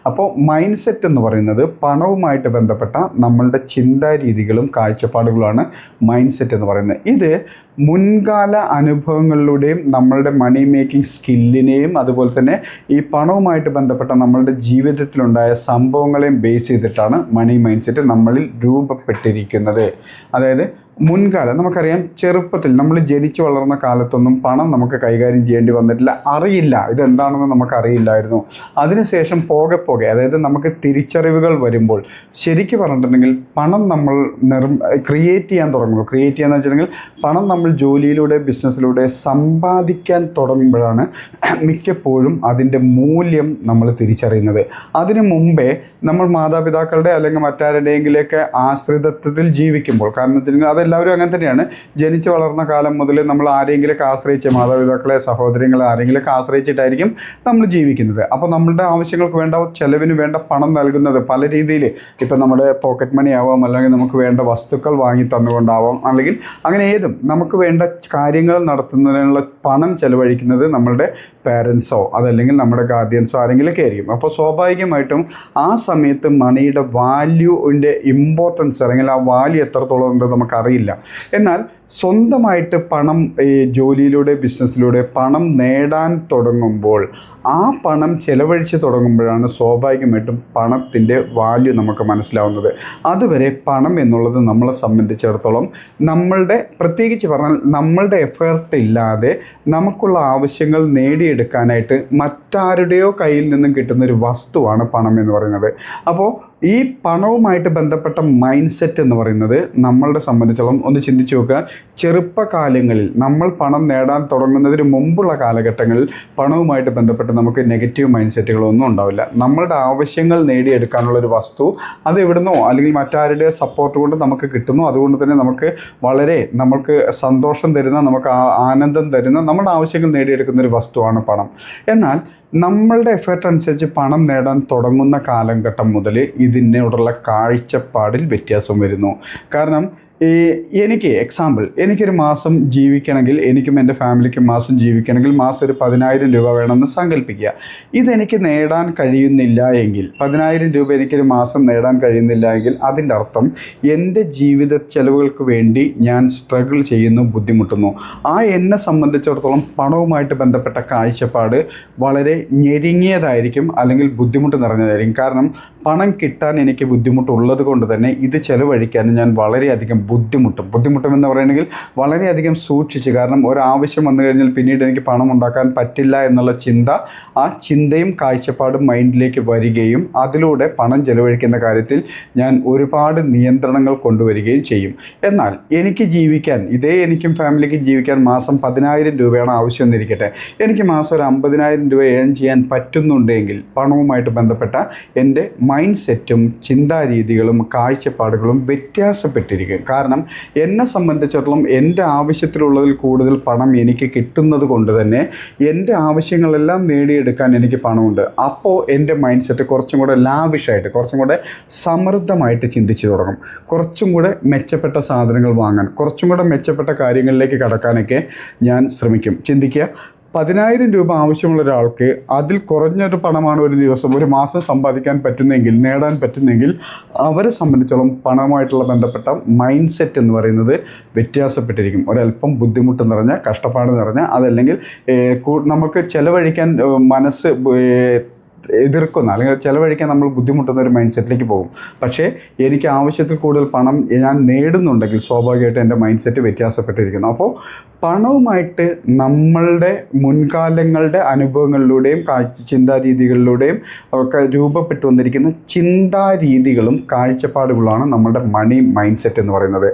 അപ്പോൾ mind set എന്ന് പറയുന്നത് പണവുമായിട്ട് ബന്ധപ്പെട്ട നമ്മളുടെ ചിന്താരീതികളും കാഴ്ചപ്പാടുകളുമാണ് മൈൻഡ് സെറ്റ് എന്ന് പറയുന്നത്. ഇത് മുൻകാല അനുഭവങ്ങളിലൂടെയും നമ്മളുടെ മണി മേക്കിംഗ് സ്കില്ലിനെയും അതുപോലെ തന്നെ ഈ പണവുമായിട്ട് ബന്ധപ്പെട്ട നമ്മളുടെ ജീവിതത്തിലുണ്ടായ സംഭവങ്ങളെയും ബേസ് ചെയ്തിട്ടാണ് മണി മൈൻഡ് സെറ്റ് നമ്മളിൽ രൂപപ്പെട്ടിരിക്കുന്നത്. അതായത് മുൻകാലം നമുക്കറിയാം, ചെറുപ്പത്തിൽ നമ്മൾ ജനിച്ചു വളർന്ന കാലത്തൊന്നും പണം നമുക്ക് കൈകാര്യം ചെയ്യേണ്ടി വന്നിട്ടില്ല, അറിയില്ല ഇതെന്താണെന്ന് നമുക്കറിയില്ലായിരുന്നു. അതിനുശേഷം പോകെ പോകെ അതായത് നമുക്ക് തിരിച്ചറിവുകൾ വരുമ്പോൾ ശരിക്കും പറഞ്ഞിട്ടുണ്ടെങ്കിൽ പണം നമ്മൾ ക്രിയേറ്റ് ചെയ്യാൻ തുടങ്ങുമ്പോൾ, ക്രിയേറ്റ് ചെയ്യാന്ന് വെച്ചിട്ടുണ്ടെങ്കിൽ പണം നമ്മൾ ജോലിയിലൂടെ ബിസിനസ്സിലൂടെ സമ്പാദിക്കാൻ തുടങ്ങുമ്പോഴാണ് മിക്കപ്പോഴും അതിൻ്റെ മൂല്യം നമ്മൾ തിരിച്ചറിയുന്നത്. അതിനു മുമ്പേ നമ്മൾ മാതാപിതാക്കളുടെ അല്ലെങ്കിൽ മറ്റാരുടെയെങ്കിലൊക്കെ ആശ്രിതത്വത്തിൽ ജീവിക്കുമ്പോൾ, കാരണം വെച്ചിട്ടുണ്ടെങ്കിൽ എല്ലാവരും അങ്ങനെ തന്നെയാണ്. ജനിച്ച് വളർന്ന കാലം മുതൽ നമ്മൾ ആരെങ്കിലൊക്കെ ആശ്രയിച്ച്, മാതാപിതാക്കളെ സഹോദരങ്ങളെ ആരെങ്കിലൊക്കെ ആശ്രയിച്ചിട്ടായിരിക്കും നമ്മൾ ജീവിക്കുന്നത്. അപ്പോൾ നമ്മളുടെ ആവശ്യങ്ങൾക്ക് വേണ്ട ചെലവിന് വേണ്ട പണം നൽകുന്നത് പല രീതിയിൽ, ഇപ്പം നമ്മുടെ പോക്കറ്റ് മണി ആവാം, അല്ലെങ്കിൽ നമുക്ക് വേണ്ട വസ്തുക്കൾ വാങ്ങി തന്നുകൊണ്ടാവാം, അല്ലെങ്കിൽ അങ്ങനെ ഏതും നമുക്ക് വേണ്ട കാര്യങ്ങൾ നടത്തുന്നതിനുള്ള പണം ചെലവഴിക്കുന്നത് നമ്മളുടെ പേരൻസോ അതല്ലെങ്കിൽ നമ്മുടെ ഗാർഡിയൻസോ ആരെങ്കിലുമൊക്കെ ആയിരിക്കും. അപ്പോൾ സ്വാഭാവികമായിട്ടും ആ സമയത്ത് മണിയുടെ വാല്യൂവിൻ്റെ ഇമ്പോർട്ടൻസ് അല്ലെങ്കിൽ ആ വാല്യൂ എത്രത്തോളം ഉണ്ട് നമുക്കറിയില്ല. എന്നാൽ സ്വന്തമായിട്ട് പണം ഈ ജോലിയിലൂടെ ബിസിനസ്സിലൂടെ പണം നേടാൻ തുടങ്ങുമ്പോൾ, ആ പണം ചെലവഴിച്ച് തുടങ്ങുമ്പോഴാണ് സ്വാഭാവികമായിട്ടും പണത്തിൻ്റെ വാല്യൂ നമുക്ക് മനസ്സിലാവുന്നത്. അതുവരെ പണം എന്നുള്ളത് നമ്മളെ സംബന്ധിച്ചിടത്തോളം നമ്മളുടെ, പ്രത്യേകിച്ച് പറഞ്ഞാൽ നമ്മളുടെ എഫേർട്ട് ഇല്ലാതെ നമുക്കുള്ള ആവശ്യങ്ങൾ നേടിയെടുക്കാനായിട്ട് മറ്റാരുടെയോ കയ്യിൽ നിന്നും കിട്ടുന്നൊരു വസ്തുവാണ് പണം എന്ന് പറയുന്നത്. അപ്പോൾ ഈ പണവുമായിട്ട് ബന്ധപ്പെട്ട മൈൻഡ് സെറ്റ് എന്ന് പറയുന്നത് നമ്മളുടെ സംബന്ധിച്ചോളം ഒന്ന് ചിന്തിച്ച് നോക്കുക. ചെറുപ്പകാലങ്ങളിൽ നമ്മൾ പണം നേടാൻ തുടങ്ങുന്നതിന് മുമ്പുള്ള കാലഘട്ടങ്ങളിൽ പണവുമായിട്ട് ബന്ധപ്പെട്ട് നമുക്ക് നെഗറ്റീവ് മൈൻഡ് സെറ്റുകളൊന്നും ഉണ്ടാവില്ല. നമ്മളുടെ ആവശ്യങ്ങൾ നേടിയെടുക്കാനുള്ളൊരു വസ്തു അത് എവിടുന്നോ അല്ലെങ്കിൽ മറ്റാരുടെ സപ്പോർട്ട് കൊണ്ട് നമുക്ക് കിട്ടുന്നു. അതുകൊണ്ട് തന്നെ നമുക്ക് സന്തോഷം തരുന്ന, നമുക്ക് ആനന്ദം തരുന്ന, നമ്മുടെ ആവശ്യങ്ങൾ നേടിയെടുക്കുന്നൊരു വസ്തുവാണ് പണം. എന്നാൽ നമ്മളുടെ എഫേർട്ട് അനുസരിച്ച് പണം നേടാൻ തുടങ്ങുന്ന കാലഘട്ടം മുതൽ ഇതിനോടുള്ള കാഴ്ചപ്പാടിൽ വ്യത്യാസം വരുന്നു. കാരണം എനിക്കൊരു മാസം ജീവിക്കണമെങ്കിൽ, എനിക്കും എൻ്റെ ഫാമിലിക്കും മാസം ജീവിക്കണമെങ്കിൽ മാസം ഒരു 10,000 രൂപ വേണമെന്ന് സങ്കല്പിക്കുക. ഇതെനിക്ക് നേടാൻ കഴിയുന്നില്ല എങ്കിൽ, 10,000 രൂപ എനിക്കൊരു മാസം നേടാൻ കഴിയുന്നില്ല എങ്കിൽ അതിൻ്റെ അർത്ഥം എൻ്റെ ജീവിത ചെലവുകൾക്ക് വേണ്ടി ഞാൻ സ്ട്രഗിൾ ചെയ്യുന്നു, ബുദ്ധിമുട്ടുന്നു. എന്നെ സംബന്ധിച്ചിടത്തോളം പണവുമായിട്ട് ബന്ധപ്പെട്ട കാഴ്ചപ്പാട് വളരെ ഞെരുങ്ങിയതായിരിക്കും, അല്ലെങ്കിൽ ബുദ്ധിമുട്ട് നിറഞ്ഞതായിരിക്കും. കാരണം പണം കിട്ടാൻ എനിക്ക് ബുദ്ധിമുട്ടുള്ളത് കൊണ്ട് തന്നെ ഇത് ചെലവഴിക്കാൻ ഞാൻ വളരെയധികം ബുദ്ധിമുട്ടുമെന്ന് പറയുകയാണെങ്കിൽ വളരെയധികം സൂക്ഷിച്ച്, കാരണം ഒരാവശ്യം വന്നു കഴിഞ്ഞാൽ പിന്നീട് എനിക്ക് പണം ഉണ്ടാക്കാൻ പറ്റില്ല എന്നുള്ള ആ ചിന്തയും കാഴ്ചപ്പാടും മൈൻഡിലേക്ക് വരികയും അതിലൂടെ പണം ചെലവഴിക്കുന്ന കാര്യത്തിൽ ഞാൻ ഒരുപാട് നിയന്ത്രണങ്ങൾ കൊണ്ടുവരികയും ചെയ്യും. എന്നാൽ എനിക്കും ഫാമിലിക്കും ജീവിക്കാൻ മാസം 10,000 രൂപയാണ് ആവശ്യം എന്നിരിക്കട്ടെ, എനിക്ക് മാസം ഒരു 50,000 രൂപ ഏൺ ചെയ്യാൻ പറ്റുന്നുണ്ടെങ്കിൽ പണവുമായിട്ട് ബന്ധപ്പെട്ട എൻ്റെ മൈൻഡ് സെറ്റും ചിന്താരീതികളും കാഴ്ചപ്പാടുകളും വ്യത്യാസപ്പെട്ടിരിക്കും. കാരണം എന്നെ സംബന്ധിച്ചിടത്തോളം എൻ്റെ ആവശ്യത്തിലുള്ളതിൽ കൂടുതൽ പണം എനിക്ക് കിട്ടുന്നത് കൊണ്ട് തന്നെ എൻ്റെ ആവശ്യങ്ങളെല്ലാം നേടിയെടുക്കാൻ എനിക്ക് പണമുണ്ട്. അപ്പോൾ എൻ്റെ മൈൻഡ് സെറ്റ് കുറച്ചും കൂടെ ലാവിഷായിട്ട്, കുറച്ചും കൂടെ സമൃദ്ധമായിട്ട് ചിന്തിച്ചു തുടങ്ങും. കുറച്ചും കൂടെ മെച്ചപ്പെട്ട സാധനങ്ങൾ വാങ്ങാൻ, കുറച്ചും കൂടെ മെച്ചപ്പെട്ട കാര്യങ്ങളിലേക്ക് കടക്കാനൊക്കെ ഞാൻ ശ്രമിക്കും. ചിന്തിക്കുക, 10,000 രൂപ ആവശ്യമുള്ള ഒരാൾക്ക് അതിൽ കുറഞ്ഞൊരു പണമാണ് ഒരു മാസം സമ്പാദിക്കാൻ പറ്റുന്നെങ്കിൽ, നേടാൻ പറ്റുന്നെങ്കിൽ അവരെ സംബന്ധിച്ചോളം പണവുമായിട്ടുള്ള ബന്ധപ്പെട്ട മൈൻഡ് സെറ്റ് എന്ന് പറയുന്നത് വ്യത്യാസപ്പെട്ടിരിക്കും. ഒരല്പം ബുദ്ധിമുട്ട് നിറഞ്ഞ, കഷ്ടപ്പാട് നിറഞ്ഞ, അതല്ലെങ്കിൽ നമുക്ക് ചെലവഴിക്കാൻ മനസ്സ് എതിർക്കുന്ന, അല്ലെങ്കിൽ ചെലവഴിക്കാൻ നമ്മൾ ബുദ്ധിമുട്ടുന്ന ഒരു മൈൻഡ് സെറ്റിലേക്ക് പോകും. പക്ഷേ എനിക്ക് ആവശ്യത്തിൽ കൂടുതൽ പണം ഞാൻ നേടുന്നുണ്ടെങ്കിൽ സ്വാഭാവികമായിട്ട് എൻ്റെ മൈൻഡ് സെറ്റ് വ്യത്യാസപ്പെട്ടിരിക്കുന്നു. അപ്പോൾ പണവുമായിട്ട് നമ്മളുടെ മുൻകാലങ്ങളുടെ അനുഭവങ്ങളിലൂടെയും ചിന്താരീതികളിലൂടെയും ഒക്കെ രൂപപ്പെട്ടു വന്നിരിക്കുന്ന ചിന്താരീതികളും കാഴ്ചപ്പാടുകളാണ് നമ്മളുടെ മൈൻഡ് സെറ്റ് എന്ന് പറയുന്നത്.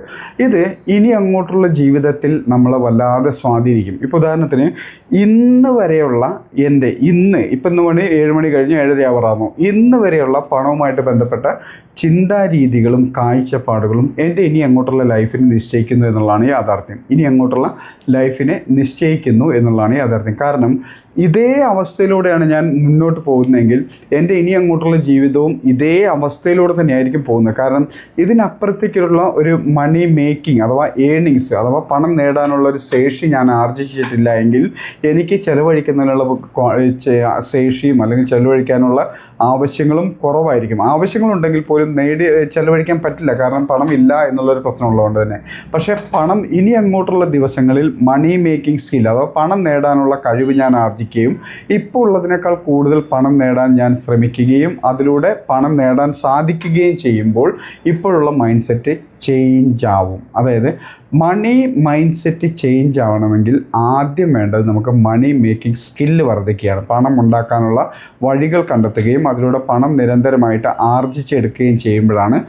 ഇത് ഇനി അങ്ങോട്ടുള്ള ജീവിതത്തിൽ നമ്മളെ വല്ലാതെ സ്വാധീനിക്കും. ഇപ്പോൾ ഉദാഹരണത്തിന് ഇന്ന് വരെയുള്ള ഇപ്പം 7 മണി കഴിഞ്ഞ് 7:30 ആവുന്നു, ഇന്ന് വരെയുള്ള പണവുമായിട്ട് ബന്ധപ്പെട്ട ചിന്താരീതികളും കാഴ്ചപ്പാടുകളും എൻ്റെ ഇനി അങ്ങോട്ടുള്ള ലൈഫിനെ നിശ്ചയിക്കുന്നു എന്നുള്ളതാണ് യാഥാർത്ഥ്യം. ഇനി അങ്ങോട്ടുള്ള ലൈഫിനെ നിശ്ചയിക്കുന്നു എന്നുള്ളതാണ് യാഥാർത്ഥ്യം. കാരണം ഇതേ അവസ്ഥയിലൂടെയാണ് ഞാൻ മുന്നോട്ട് പോകുന്നതെങ്കിൽ എൻ്റെ ഇനി അങ്ങോട്ടുള്ള ജീവിതവും ഇതേ അവസ്ഥയിലൂടെ തന്നെയായിരിക്കും പോകുന്നത്. കാരണം ഇതിനപ്പുറത്തേക്കുള്ള ഒരു മണി മേക്കിംഗ് അഥവാ ഏണിങ്സ് അഥവാ പണം നേടാനുള്ള ഒരു ശേഷി ഞാൻ ആർജിച്ചിട്ടില്ല എങ്കിൽ എനിക്ക് ചിലവഴിക്കുന്നതിനുള്ള ശേഷിയും അല്ലെങ്കിൽ ചിലവഴിക്കാനുള്ള ആവശ്യങ്ങളും കുറവായിരിക്കും. ആവശ്യങ്ങളുണ്ടെങ്കിൽ പോലും ചിലവഴിക്കാൻ പറ്റില്ല, കാരണം പണം ഇല്ല എന്നുള്ളൊരു പ്രശ്നമുള്ളതുകൊണ്ട് തന്നെ. പക്ഷേ പണം ഇനി അങ്ങോട്ടുള്ള ദിവസങ്ങളിൽ മണി മേക്കിംഗ് സ്കിൽ അഥവാ പണം നേടാനുള്ള കഴിവ് ഞാൻ ആർജിക്കുകയും ഇപ്പോൾ ഉള്ളതിനേക്കാൾ കൂടുതൽ പണം നേടാൻ ഞാൻ ശ്രമിക്കുകയും അതിലൂടെ പണം നേടാൻ സാധിക്കുകയും ചെയ്യുമ്പോൾ ഇപ്പോഴുള്ള മൈൻഡ് സെറ്റ് ചേഞ്ച് ആവും. അതായത് മണി മൈൻഡ് സെറ്റ് ചേഞ്ച് ആവണമെങ്കിൽ ആദ്യം വേണ്ടത് നമുക്ക് മണി മേക്കിംഗ് സ്കില്ല് വർദ്ധിക്കുകയാണ്. പണം ഉണ്ടാക്കാനുള്ള വഴികൾ കണ്ടെത്തുകയും അതിലൂടെ പണം നിരന്തരമായിട്ട് ആർജിച്ചെടുക്കുകയും ചെയ്യുമ്പോഴാണ്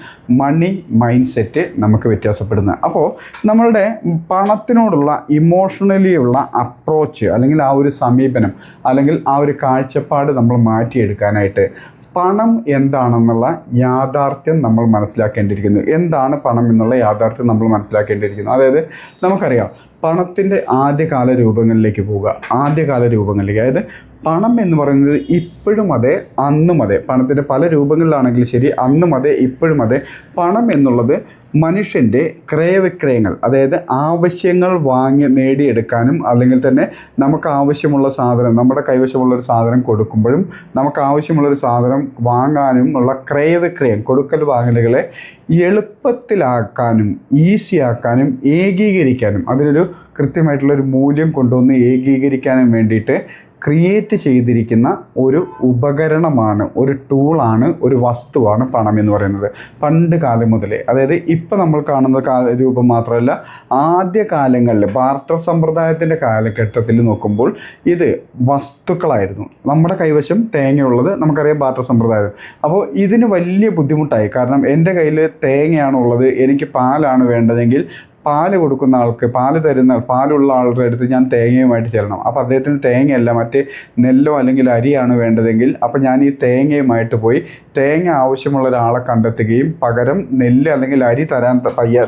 മണി മൈൻഡ് സെറ്റ് നമുക്ക് വ്യത്യാസപ്പെടുന്നത്. അപ്പോൾ നമ്മളുടെ പണത്തിനോടുള്ള ഇമോഷണലിയുള്ള അപ്രോച്ച് അല്ലെങ്കിൽ ആ ഒരു സമീപനം അല്ലെങ്കിൽ ആ ഒരു കാഴ്ചപ്പാട് നമ്മൾ മാറ്റിയെടുക്കാനായിട്ട് പണം എന്താണെന്നുള്ള യാഥാർത്ഥ്യം നമ്മൾ മനസ്സിലാക്കേണ്ടിയിരിക്കുന്നു. എന്താണ് പണം എന്നുള്ള യാഥാർത്ഥ്യം നമ്മൾ മനസ്സിലാക്കേണ്ടിയിരിക്കുന്നു. അതായത് നമുക്കറിയാം പണത്തിൻ്റെ ആദ്യകാല രൂപങ്ങളിലേക്ക് പോവുക. അതായത് പണം എന്ന് പറയുന്നത് ഇപ്പോഴും അതെ അന്നും അതെ, പണത്തിൻ്റെ പല രൂപങ്ങളിലാണെങ്കിൽ ശരി അന്നും അതെ ഇപ്പോഴും അതെ, പണം എന്നുള്ളത് മനുഷ്യൻ്റെ ക്രയവിക്രയങ്ങൾ അതായത് ആവശ്യങ്ങൾ നേടിയെടുക്കാനും അല്ലെങ്കിൽ തന്നെ നമുക്ക് ആവശ്യമുള്ള സാധനം നമ്മുടെ കൈവശമുള്ളൊരു സാധനം കൊടുക്കുമ്പോഴും നമുക്ക് ആവശ്യമുള്ളൊരു സാധനം വാങ്ങാനും ഉള്ള ക്രയവിക്രയം കൊടുക്കൽ വാങ്ങലുകളെ എളുപ്പത്തിലാക്കാനും ഈസിയാക്കാനും ഏകീകരിക്കാനും അതിനൊരു കൃത്യമായിട്ടുള്ളൊരു മൂല്യം കൊണ്ടുവന്ന് ഏകീകരിക്കാനും വേണ്ടിയിട്ട് ക്രിയേറ്റ് ചെയ്തിരിക്കുന്ന ഒരു ഉപകരണമാണ്, ഒരു ടൂളാണ്, ഒരു വസ്തുവാണ് പണം എന്ന് പറയുന്നത്. പണ്ട് കാലം മുതലേ, അതായത് ഇപ്പം നമ്മൾ കാണുന്ന രൂപം മാത്രമല്ല, ആദ്യ കാലങ്ങളിൽ ബാർട്ടർ സമ്പ്രദായത്തിൻ്റെ കാലഘട്ടത്തിൽ നോക്കുമ്പോൾ ഇത് വസ്തുക്കളായിരുന്നു. നമ്മുടെ കൈവശം തേങ്ങയുള്ളത് നമുക്കറിയാം, ബാർട്ടർ സമ്പ്രദായം. അപ്പോൾ ഇതിന് വലിയ ബുദ്ധിമുട്ടായി. കാരണം എൻ്റെ കയ്യിൽ തേങ്ങയാണുള്ളത്, എനിക്ക് പാലാണ് വേണ്ടതെങ്കിൽ പാല് കൊടുക്കുന്ന ആൾക്ക്, പാലുള്ള ആളുടെ അടുത്ത് ഞാൻ തേങ്ങയുമായിട്ട് ചെല്ലണം. അപ്പോൾ അദ്ദേഹത്തിന് തേങ്ങയല്ല മറ്റേ നെല്ലോ അല്ലെങ്കിൽ അരിയാണ് വേണ്ടതെങ്കിൽ അപ്പോൾ ഞാൻ ഈ തേങ്ങയുമായിട്ട് പോയി തേങ്ങ ആവശ്യമുള്ള ഒരാളെ കണ്ടെത്തുകയും പകരം നെല്ല് അല്ലെങ്കിൽ അരി തരാൻ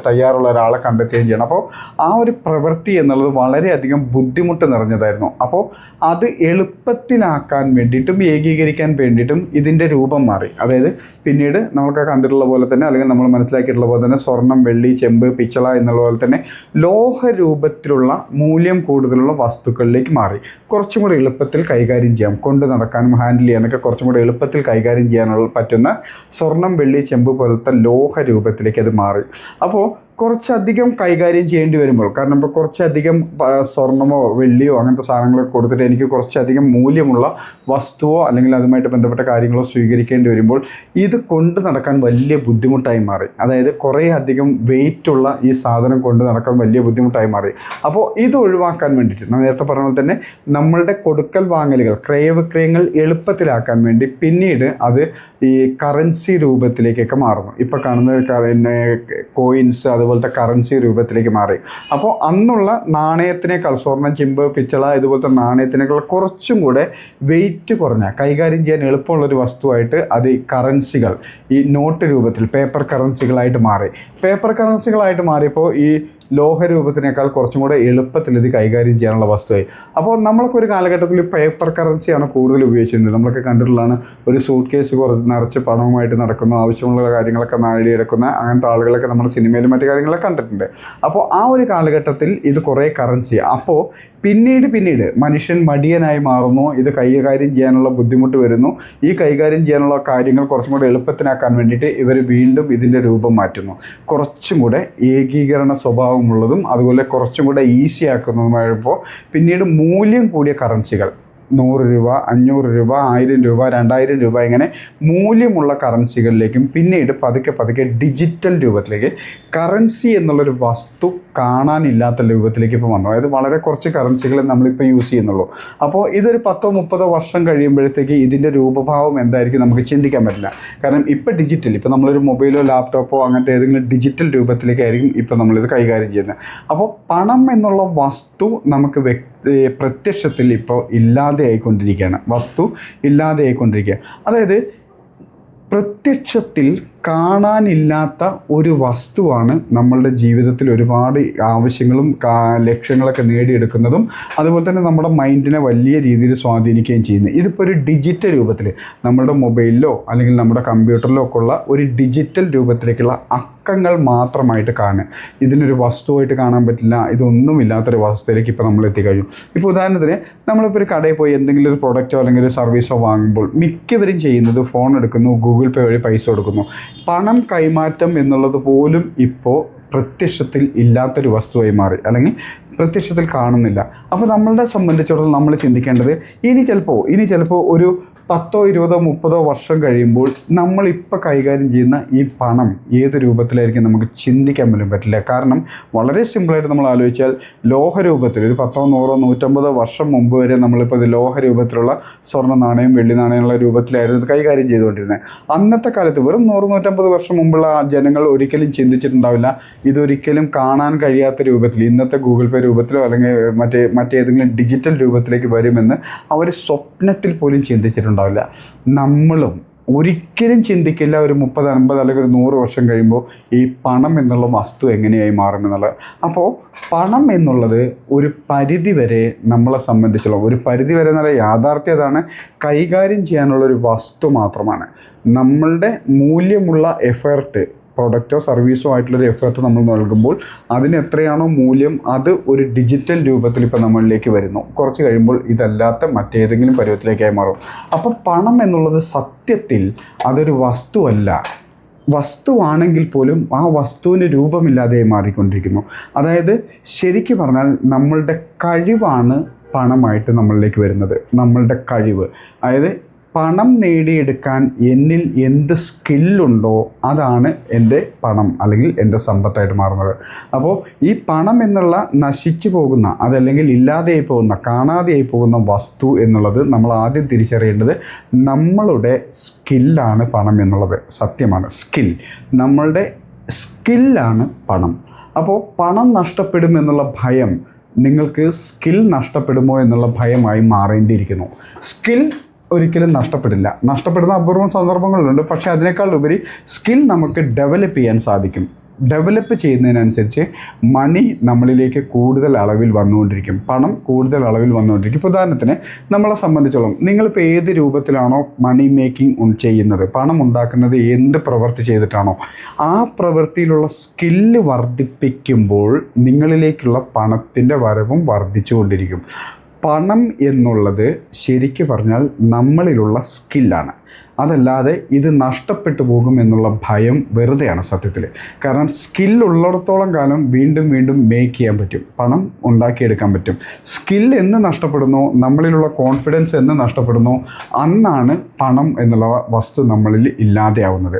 തയ്യാറുള്ള ഒരാളെ കണ്ടെത്തുകയും ചെയ്യണം. അപ്പോൾ ആ ഒരു പ്രവൃത്തി എന്നുള്ളത് വളരെയധികം ബുദ്ധിമുട്ട് നിറഞ്ഞതായിരുന്നു. അപ്പോൾ അത് എളുപ്പത്തിലാക്കാൻ വേണ്ടിയിട്ടും ഏകീകരിക്കാൻ വേണ്ടിയിട്ടും ഇതിൻ്റെ രൂപം മാറി. അതായത് പിന്നീട് നമുക്ക് കണ്ടിട്ടുള്ള പോലെ തന്നെ അല്ലെങ്കിൽ നമ്മൾ മനസ്സിലാക്കിയിട്ടുള്ള പോലെ തന്നെ സ്വർണം, വെള്ളി, ചെമ്പ്, പിച്ചള എന്നുള്ള പോലെ തന്നെ ലോഹരൂപത്തിലുള്ള മൂല്യം കൂടുതലുള്ള വസ്തുക്കളിലേക്ക് മാറി. കുറച്ചും കൂടി എളുപ്പത്തിൽ കൈകാര്യം ചെയ്യാം, കൊണ്ട് നടക്കാനും ഹാൻഡിൽ ചെയ്യാനൊക്കെ കുറച്ചും കൂടി എളുപ്പത്തിൽ കൈകാര്യം ചെയ്യാനുള്ള പറ്റുന്ന സ്വർണം, വെള്ളി, ചെമ്പ് പോലത്തെ ലോഹരൂപത്തിലേക്ക് അത് മാറി. അപ്പോൾ കുറച്ചധികം കൈകാര്യം ചെയ്യേണ്ടി വരുമ്പോൾ, കാരണം ഇപ്പോൾ കുറച്ചധികം സ്വർണ്ണമോ വെള്ളിയോ അങ്ങനത്തെ സാധനങ്ങളൊക്കെ കൊടുത്തിട്ട് എനിക്ക് കുറച്ചധികം മൂല്യമുള്ള വസ്തുവോ അല്ലെങ്കിൽ അതുമായിട്ട് ബന്ധപ്പെട്ട കാര്യങ്ങളോ സ്വീകരിക്കേണ്ടി വരുമ്പോൾ ഇത് കൊണ്ട് നടക്കാൻ വലിയ ബുദ്ധിമുട്ടായി മാറി. അതായത് കുറേ അധികം വെയിറ്റുള്ള ഈ സാധനം കൊണ്ട് നടക്കാൻ വലിയ ബുദ്ധിമുട്ടായി മാറി. അപ്പോൾ ഇത് ഒഴിവാക്കാൻ വേണ്ടിയിട്ട് ഞാൻ നേരത്തെ പറഞ്ഞ പോലെ തന്നെ നമ്മളുടെ കൊടുക്കൽ വാങ്ങലുകൾ, ക്രയവിക്രയങ്ങൾ എളുപ്പത്തിലാക്കാൻ വേണ്ടി പിന്നീട് അത് ഈ കറൻസി രൂപത്തിലേക്കൊക്കെ മാറുന്നു. ഇപ്പോൾ കാണുന്ന കോയിൻസ് അതുപോലത്തെ കറൻസി രൂപത്തിലേക്ക് മാറി. അപ്പോൾ അന്നുള്ള നാണയത്തിനേക്കാൾ സ്വർണ്ണം, ചെമ്പ്, പിച്ചള ഇതുപോലത്തെ നാണയത്തിനേക്കാൾ കുറച്ചും കൂടെ വെയിറ്റ് കുറഞ്ഞ കൈകാര്യം ചെയ്യാൻ എളുപ്പമുള്ളൊരു വസ്തുവായിട്ട് അത് ഈ കറൻസികൾ ഈ നോട്ട് രൂപത്തിൽ പേപ്പർ കറൻസികളായിട്ട് മാറി. പേപ്പർ കറൻസികളായിട്ട് മാറിയപ്പോൾ ഈ ലോഹരൂപത്തിനേക്കാൾ കുറച്ചും കൂടെ എളുപ്പത്തിൽ ഇത് കൈകാര്യം ചെയ്യാനുള്ള വസ്തുവായി. അപ്പോൾ നമ്മളൊക്കെ ഒരു കാലഘട്ടത്തിൽ പേപ്പർ കറൻസിയാണ് കൂടുതൽ ഉപയോഗിച്ചിരുന്നത്. നമ്മളൊക്കെ കണ്ടിട്ടുള്ളതാണ് ഒരു സൂട്ട് കേസ് നിറച്ച് പണവുമായിട്ട് നടക്കുന്ന, ആവശ്യമുള്ള കാര്യങ്ങളൊക്കെ നേടിയെടുക്കുന്ന അങ്ങനത്തെ ആളുകളൊക്കെ നമ്മൾ സിനിമയിലും മറ്റു കാര്യങ്ങളൊക്കെ കണ്ടിട്ടുണ്ട്. അപ്പോൾ ആ ഒരു കാലഘട്ടത്തിൽ ഇത് കുറേ കറൻസി. അപ്പോൾ പിന്നീട് മനുഷ്യൻ മടിയനായി മാറുന്നു, ഇത് കൈകാര്യം ചെയ്യാനുള്ള ബുദ്ധിമുട്ട് വരുന്നു. ഈ കൈകാര്യം ചെയ്യാനുള്ള കാര്യങ്ങൾ കുറച്ചും കൂടെ എളുപ്പത്തിനാക്കാൻ വേണ്ടിയിട്ട് ഇവർ വീണ്ടും ഇതിൻ്റെ രൂപം മാറ്റുന്നു. കുറച്ചും കൂടെ ഏകീകരണ സ്വഭാവമുള്ളതും അതുപോലെ കുറച്ചും കൂടെ ഈസി ആക്കുന്നതുമായപ്പോൾ പിന്നീട് മൂല്യം കൂടിയ കറൻസികൾ 100 രൂപ, 500 രൂപ, 1000 രൂപ, 2000 രൂപ ഇങ്ങനെ മൂല്യമുള്ള കറൻസികളിലേക്കും പിന്നീട് പതുക്കെ ഡിജിറ്റൽ രൂപത്തിലേക്ക് കറൻസി എന്നുള്ളൊരു വസ്തു കാണാനില്ലാത്ത രൂപത്തിലേക്ക് ഇപ്പോൾ വന്നു. അതായത് വളരെ കുറച്ച് കറൻസികൾ നമ്മളിപ്പോൾ യൂസ് ചെയ്യുന്നുള്ളൂ. അപ്പോൾ ഇതൊരു 10-30 വർഷം കഴിയുമ്പോഴത്തേക്ക് ഇതിൻ്റെ രൂപഭാവം എന്തായിരിക്കും നമുക്ക് ചിന്തിക്കാൻ പറ്റില്ല. കാരണം ഇപ്പോൾ ഡിജിറ്റൽ, ഇപ്പോൾ നമ്മളൊരു മൊബൈലോ ലാപ്ടോപ്പോ അങ്ങനത്തെ ഏതെങ്കിലും ഡിജിറ്റൽ രൂപത്തിലേക്കായിരിക്കും ഇപ്പോൾ നമ്മളിത് കൈകാര്യം ചെയ്യുന്നത്. അപ്പോൾ പണം എന്നുള്ള വസ്തു നമുക്ക് പ്രത്യക്ഷത്തിൽ ഇപ്പോൾ ഇല്ലാതെയായിക്കൊണ്ടിരിക്കുകയാണ്. അതായത് പ്രത്യക്ഷത്തിൽ കാണാനില്ലാത്ത ഒരു വസ്തുവാണ് നമ്മളുടെ ജീവിതത്തിൽ ഒരുപാട് ആവശ്യങ്ങളും ലക്ഷ്യങ്ങളൊക്കെ നേടിയെടുക്കുന്നതും അതുപോലെ തന്നെ നമ്മുടെ മൈൻഡിനെ വലിയ രീതിയിൽ സ്വാധീനിക്കുകയും ചെയ്യുന്നത്. ഇതിപ്പോൾ ഒരു ഡിജിറ്റൽ രൂപത്തിൽ നമ്മുടെ മൊബൈലിലോ അല്ലെങ്കിൽ നമ്മുടെ കമ്പ്യൂട്ടറിലോ ഒക്കെ ഉള്ള ഒരു ഡിജിറ്റൽ രൂപത്തിലേക്കുള്ള അക്കങ്ങൾ മാത്രമായിട്ട് കാണുക. ഇതിനൊരു വസ്തുവായിട്ട് കാണാൻ പറ്റില്ല. ഇതൊന്നുമില്ലാത്തൊരു വസ്തുവിലേക്ക് ഇപ്പോൾ നമ്മൾ എത്തിക്കഴിഞ്ഞു. ഇപ്പോൾ ഉദാഹരണത്തിന് നമ്മളിപ്പോൾ ഒരു കടയിൽ പോയി എന്തെങ്കിലും ഒരു പ്രൊഡക്റ്റോ അല്ലെങ്കിൽ ഒരു സർവീസോ വാങ്ങുമ്പോൾ മിക്കവരും ചെയ്യുന്നത് ഫോൺ എടുക്കുന്നു, ഗൂഗിൾ പേ വഴി പൈസ കൊടുക്കുന്നു. പണം കൈമാറ്റം എന്നുള്ളത് പോലും ഇപ്പോൾ പ്രത്യക്ഷത്തിൽ ഇല്ലാത്തൊരു വസ്തുവായി മാറി, അല്ലെങ്കിൽ പ്രത്യക്ഷത്തിൽ കാണുന്നില്ല. അപ്പോൾ നമ്മളുടെ സംബന്ധിച്ചിടത്തോളം നമ്മൾ ചിന്തിക്കേണ്ടത് ഇനി ചിലപ്പോൾ ഒരു 10, 20, 30 വർഷം കഴിയുമ്പോൾ നമ്മളിപ്പോൾ കൈകാര്യം ചെയ്യുന്ന ഈ പണം ഏത് രൂപത്തിലായിരിക്കും നമുക്ക് ചിന്തിക്കാൻ പോലും പറ്റില്ല. കാരണം വളരെ സിമ്പിളായിട്ട് നമ്മൾ ആലോചിച്ചാൽ ലോഹരൂപത്തിൽ ഒരു 10, 100, 150 വർഷം മുമ്പ് വരെ നമ്മളിപ്പോൾ ഇത് ലോഹരൂപത്തിലുള്ള സ്വർണ്ണ നാണയം, വെള്ളി നാണയമുള്ള രൂപത്തിലായിരുന്നു ഇത് കൈകാര്യം ചെയ്തുകൊണ്ടിരുന്നത്. അന്നത്തെ കാലത്ത് വെറും 100, 150 വർഷം മുമ്പുള്ള ജനങ്ങൾ ഒരിക്കലും ചിന്തിച്ചിട്ടുണ്ടാവില്ല ഇതൊരിക്കലും കാണാൻ കഴിയാത്ത രൂപത്തിൽ, ഇന്നത്തെ ഗൂഗിൾ പേ രൂപത്തിലോ അല്ലെങ്കിൽ മറ്റേതെങ്കിലും ഡിജിറ്റൽ രൂപത്തിലേക്ക് വരുമെന്ന് അവർ സ്വപ്നത്തിൽ പോലും ചിന്തിച്ചിട്ടുണ്ടാവില്ല. നമ്മളും ഒരിക്കലും ചിന്തിക്കില്ല ഒരു 30, 50 അല്ലെങ്കിൽ ഒരു 100 വർഷം കഴിയുമ്പോൾ ഈ പണം എന്നുള്ള വസ്തു എങ്ങനെയായി മാറുമെന്നുള്ളത്. അപ്പോൾ പണം എന്നുള്ളത് ഒരു പരിധി വരെ നമ്മളെ സംബന്ധിച്ചുള്ള ഒരു പരിധി വരെ എന്നുള്ള യാഥാർത്ഥ്യം അതാണ്, കൈകാര്യം ചെയ്യാനുള്ളൊരു വസ്തു മാത്രമാണ്. നമ്മളുടെ മൂല്യമുള്ള എഫേർട്ട്, പ്രൊഡക്റ്റോ സർവീസോ ആയിട്ടുള്ളൊരു എഫേർട്ട് നമ്മൾ നൽകുമ്പോൾ അതിന് എത്രയാണോ മൂല്യം അത് ഒരു ഡിജിറ്റൽ രൂപത്തിൽ ഇപ്പോൾ നമ്മളിലേക്ക് വരുന്നു. കുറച്ച് കഴിയുമ്പോൾ ഇതല്ലാത്ത മറ്റേതെങ്കിലും പരുവത്തിലേക്കായി മാറും. അപ്പോൾ പണം എന്നുള്ളത് സത്യത്തിൽ അതൊരു വസ്തുവല്ല. വസ്തുവാണെങ്കിൽ പോലും ആ വസ്തുവിന് രൂപമില്ലാതെ മാറിക്കൊണ്ടിരിക്കുന്നു. അതായത് ശരിക്കും പറഞ്ഞാൽ നമ്മളുടെ കഴിവാണ് പണമായിട്ട് നമ്മളിലേക്ക് വരുന്നത്. നമ്മളുടെ കഴിവ്, അതായത് പണം നേടിയെടുക്കാൻ എന്നിൽ എന്ത് സ്കില്ലുണ്ടോ അതാണ് എൻ്റെ പണം അല്ലെങ്കിൽ എൻ്റെ സമ്പത്തായിട്ട് മാറുന്നത്. അപ്പോൾ ഈ പണം എന്നുള്ള നശിച്ചു പോകുന്ന, അതല്ലെങ്കിൽ ഇല്ലാതെയായി പോകുന്ന, കാണാതെയായി പോകുന്ന വസ്തു എന്നുള്ളത് നമ്മൾ ആദ്യം തിരിച്ചറിയേണ്ടത് നമ്മളുടെ സ്കില്ലാണ് പണം എന്നുള്ളത്. സത്യമാണ്, സ്കിൽ. നമ്മളുടെ സ്കില്ലാണ് പണം. അപ്പോൾ പണം നഷ്ടപ്പെടുമെന്നുള്ള ഭയം നിങ്ങൾക്ക് സ്കിൽ നഷ്ടപ്പെടുമോ എന്നുള്ള ഭയമായി മാറേണ്ടിയിരിക്കുന്നു. സ്കിൽ ഒരിക്കലും നഷ്ടപ്പെടുന്ന അപൂർവം സന്ദർഭങ്ങളുണ്ട്. പക്ഷേ അതിനേക്കാൾ ഉപരി സ്കിൽ നമുക്ക് ഡെവലപ്പ് ചെയ്യാൻ സാധിക്കും. ഡെവലപ്പ് ചെയ്യുന്നതിനനുസരിച്ച് മണി നമ്മളിലേക്ക് കൂടുതൽ അളവിൽ വന്നുകൊണ്ടിരിക്കും, പണം കൂടുതൽ അളവിൽ വന്നുകൊണ്ടിരിക്കും. ഇപ്പോൾ ഉദാഹരണത്തിന് നമ്മളെ സംബന്ധിച്ചോളം നിങ്ങളിപ്പോൾ ഏത് രൂപത്തിലാണോ മണി മേക്കിംഗ് ചെയ്യുന്നത്, പണം ഉണ്ടാക്കുന്നത് എന്ത് പ്രവൃത്തി ചെയ്തിട്ടാണോ ആ പ്രവൃത്തിയിലുള്ള സ്കില്ല് വർദ്ധിപ്പിക്കുമ്പോൾ നിങ്ങളിലേക്കുള്ള പണത്തിൻ്റെ വരവും വർദ്ധിച്ചുകൊണ്ടിരിക്കും. പണം എന്നുള്ളത് ശരിക്ക് പറഞ്ഞാൽ നമ്മളിലുള്ള സ്കില്ലാണ്. അതല്ലാതെ ഇത് നഷ്ടപ്പെട്ടു പോകും എന്നുള്ള ഭയം വെറുതെയാണ് സത്യത്തിൽ. കാരണം സ്കില്ലുള്ളിടത്തോളം കാലം വീണ്ടും മേക്ക് ചെയ്യാൻ പറ്റും, പണം ഉണ്ടാക്കിയെടുക്കാൻ പറ്റും. സ്കിൽ എന്ന് നഷ്ടപ്പെടുന്നോ, നമ്മളിലുള്ള കോൺഫിഡൻസ് എന്ന് നഷ്ടപ്പെടുന്നോ അന്നാണ് പണം എന്നുള്ള വസ്തു നമ്മളിൽ ഇല്ലാതെയാവുന്നത്.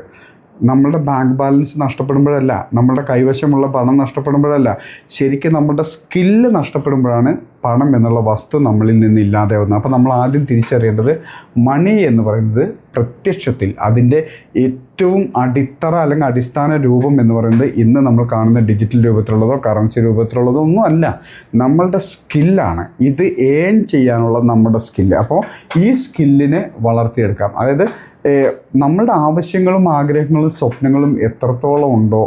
നമ്മളുടെ ബാങ്ക് ബാലൻസ് നഷ്ടപ്പെടുമ്പോഴല്ല, നമ്മളുടെ കൈവശമുള്ള പണം നഷ്ടപ്പെടുമ്പോഴല്ല, ശരിക്കും നമ്മുടെ സ്കില്ല് നഷ്ടപ്പെടുമ്പോഴാണ് പണം എന്നുള്ള വസ്തു നമ്മളിൽ നിന്ന് ഇല്ലാതെയാവുന്നത്. അപ്പോൾ നമ്മൾ ആദ്യം തിരിച്ചറിയേണ്ടത് മണി എന്ന് പറയുന്നത് പ്രത്യക്ഷത്തിൽ അതിൻ്റെ ഏറ്റവും അടിത്തറ അല്ലെങ്കിൽ അടിസ്ഥാന രൂപം എന്ന് പറയുന്നത് ഇന്ന് നമ്മൾ കാണുന്ന ഡിജിറ്റൽ രൂപത്തിലുള്ളതോ കറൻസി രൂപത്തിലുള്ളതോ ഒന്നും അല്ല, നമ്മളുടെ സ്കില്ലാണ്. ഇത് ഏൺ ചെയ്യാനുള്ള നമ്മുടെ സ്കില്ല്. അപ്പോൾ ഈ സ്കില്ലിനെ വളർത്തിയെടുക്കാം. അതായത് നമ്മളുടെ ആവശ്യങ്ങളും ആഗ്രഹങ്ങളും സ്വപ്നങ്ങളും എത്രത്തോളം ഉണ്ടോ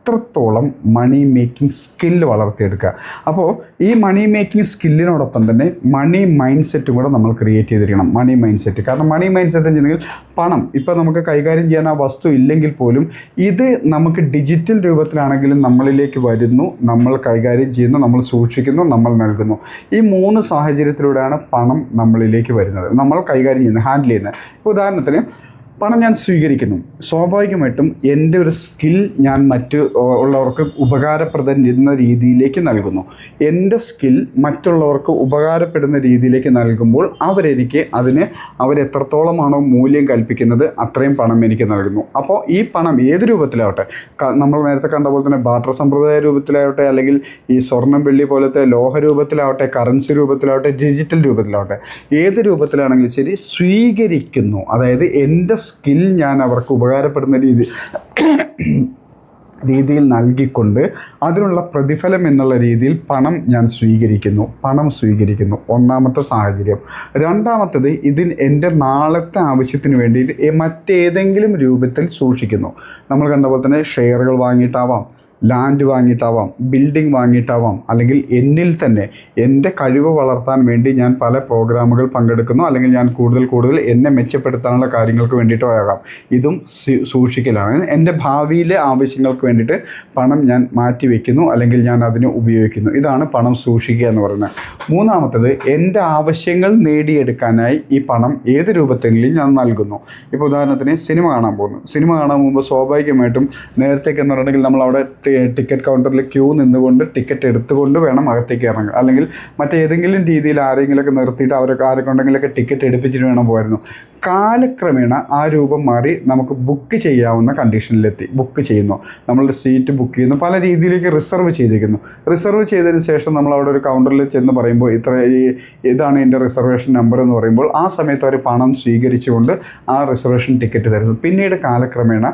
അത്രത്തോളം മണി മേക്കിംഗ് സ്കില്ല് വളർത്തിയെടുക്കുക. അപ്പോൾ ഈ മണി മേക്കിംഗ് സ്കില്ലിനോടൊപ്പം തന്നെ മണി മൈൻഡ് സെറ്റും കൂടെ നമ്മൾ ക്രിയേറ്റ് ചെയ്തിരിക്കണം. മണി മൈൻഡ് സെറ്റ്, കാരണം മണി മൈൻഡ് സെറ്റ് എന്ന് വെച്ചിട്ടുണ്ടെങ്കിൽ പണം ഇപ്പോൾ നമുക്ക് കൈകാര്യം ചെയ്യാൻ ആ വസ്തു ഇല്ലെങ്കിൽ പോലും ഇത് നമുക്ക് ഡിജിറ്റൽ രൂപത്തിലാണെങ്കിലും നമ്മളിലേക്ക് വരുന്നു, നമ്മൾ കൈകാര്യം ചെയ്യുന്നു, നമ്മൾ സൂക്ഷിക്കുന്നു, നമ്മൾ നൽകുന്നു. ഈ 3 സാഹചര്യത്തിലൂടെയാണ് പണം നമ്മളിലേക്ക് വരുന്നത്, നമ്മൾ കൈകാര്യം ചെയ്യുന്നത്, ഹാൻഡിൽ ചെയ്യുന്നത്. ഇപ്പോൾ ഉദാഹരണത്തിന് പണം ഞാൻ സ്വീകരിക്കുന്നു, സ്വാഭാവികമായിട്ടും എൻ്റെ ഒരു സ്കിൽ ഞാൻ ഉള്ളവർക്ക് ഉപകാരപ്പെടുന്ന രീതിയിലേക്ക് നൽകുന്നു. എൻ്റെ സ്കിൽ മറ്റുള്ളവർക്ക് ഉപകാരപ്പെടുന്ന രീതിയിലേക്ക് നൽകുമ്പോൾ അവരെത്രത്തോളമാണോ മൂല്യം കൽപ്പിക്കുന്നത് അത്രയും പണം എനിക്ക് നൽകുന്നു. അപ്പോൾ ഈ പണം ഏത് രൂപത്തിലാവട്ടെ, നമ്മൾ നേരത്തെ കണ്ട പോലെ തന്നെ ബാർട്ടർ സമ്പ്രദായ രൂപത്തിലാവട്ടെ, അല്ലെങ്കിൽ ഈ സ്വർണ്ണം വെള്ളി പോലത്തെ ലോഹ രൂപത്തിലാവട്ടെ, കറൻസി രൂപത്തിലാവട്ടെ, ഡിജിറ്റൽ രൂപത്തിലാവട്ടെ, ഏത് രൂപത്തിലാണെങ്കിലും ശരി സ്വീകരിക്കുന്നു. അതായത് എൻ്റെ സ്കിൽ ഞാൻ അവർക്ക് ഉപകാരപ്പെടുന്ന രീതി രീതിയിൽ നൽകിക്കൊണ്ട് അതിനുള്ള പ്രതിഫലം എന്നുള്ള രീതിയിൽ ഞാൻ പണം സ്വീകരിക്കുന്നു. ഒന്നാമത്തെ സാഹചര്യം. രണ്ടാമത്തത്, എൻ്റെ നാളത്തെ ആവശ്യത്തിന് വേണ്ടിയിട്ട് മറ്റേതെങ്കിലും രൂപത്തിൽ സൂക്ഷിക്കുന്നു. നമ്മൾ കണ്ട പോലെ തന്നെ ഷെയറുകൾ വാങ്ങിയിട്ടാവാം, ലാൻഡ് വാങ്ങിയിട്ടാവാം, ബിൽഡിംഗ് വാങ്ങിയിട്ടാവാം, അല്ലെങ്കിൽ എന്നിൽ തന്നെ എൻ്റെ കഴിവ് വളർത്താൻ വേണ്ടി ഞാൻ പല പ്രോഗ്രാമുകൾ പങ്കെടുക്കുന്നു, അല്ലെങ്കിൽ ഞാൻ കൂടുതൽ എന്നെ മെച്ചപ്പെടുത്താനുള്ള കാര്യങ്ങൾക്ക് വേണ്ടിയിട്ടോ ആകാം. ഇതും സൂക്ഷിക്കലാണ്. എൻ്റെ ഭാവിയിലെ ആവശ്യങ്ങൾക്ക് വേണ്ടിയിട്ട് പണം ഞാൻ മാറ്റി വയ്ക്കുന്നു, അല്ലെങ്കിൽ ഞാൻ അതിന് ഉപയോഗിക്കുന്നു. ഇതാണ് പണം സൂക്ഷിക്കുക എന്ന് പറയുന്നത്. മൂന്നാമത്തത്, എൻ്റെ ആവശ്യങ്ങൾ നേടിയെടുക്കാനായി ഈ പണം ഏത് രൂപത്തിലും ഞാൻ നൽകുന്നു. ഇപ്പോൾ ഉദാഹരണത്തിന് സിനിമ കാണാൻ പോകുമ്പോൾ സ്വാഭാവികമായിട്ടും നേരത്തേക്ക് എന്ന് പറഞ്ഞിട്ടുണ്ടെങ്കിൽ നമ്മളവിടെ ടിക്കറ്റ് കൗണ്ടറിൽ ക്യൂ നിന്നുകൊണ്ട് ടിക്കറ്റ് എടുത്തുകൊണ്ട് വേണം അകത്തേക്ക് ഇറങ്ങുക, അല്ലെങ്കിൽ മറ്റേതെങ്കിലും രീതിയിൽ ആരെങ്കിലുമൊക്കെ നിർത്തിയിട്ട് ആരൊക്കെ ഉണ്ടെങ്കിലൊക്കെ ടിക്കറ്റ് എടുപ്പിച്ചിട്ട് വേണം പോയിരുന്നു. കാലക്രമേണ ആ രൂപം മാറി നമുക്ക് ബുക്ക് ചെയ്യാവുന്ന കണ്ടീഷനിലെത്തി. ബുക്ക് ചെയ്യുന്നു, നമ്മളുടെ സീറ്റ് ബുക്ക് ചെയ്യുന്നു, പല രീതിയിലേക്ക് റിസർവ് ചെയ്തിരിക്കുന്നു. റിസർവ് ചെയ്തതിന് ശേഷം നമ്മൾ അവിടെ ഒരു കൗണ്ടറിൽ ചെന്ന് പറയുമ്പോൾ ഇതാണ് എൻ്റെ റിസർവേഷൻ നമ്പർ എന്ന് പറയുമ്പോൾ ആ സമയത്ത് അവർ പണം സ്വീകരിച്ചുകൊണ്ട് ആ റിസർവേഷൻ ടിക്കറ്റ് തരുന്നു. പിന്നീട് കാലക്രമേണ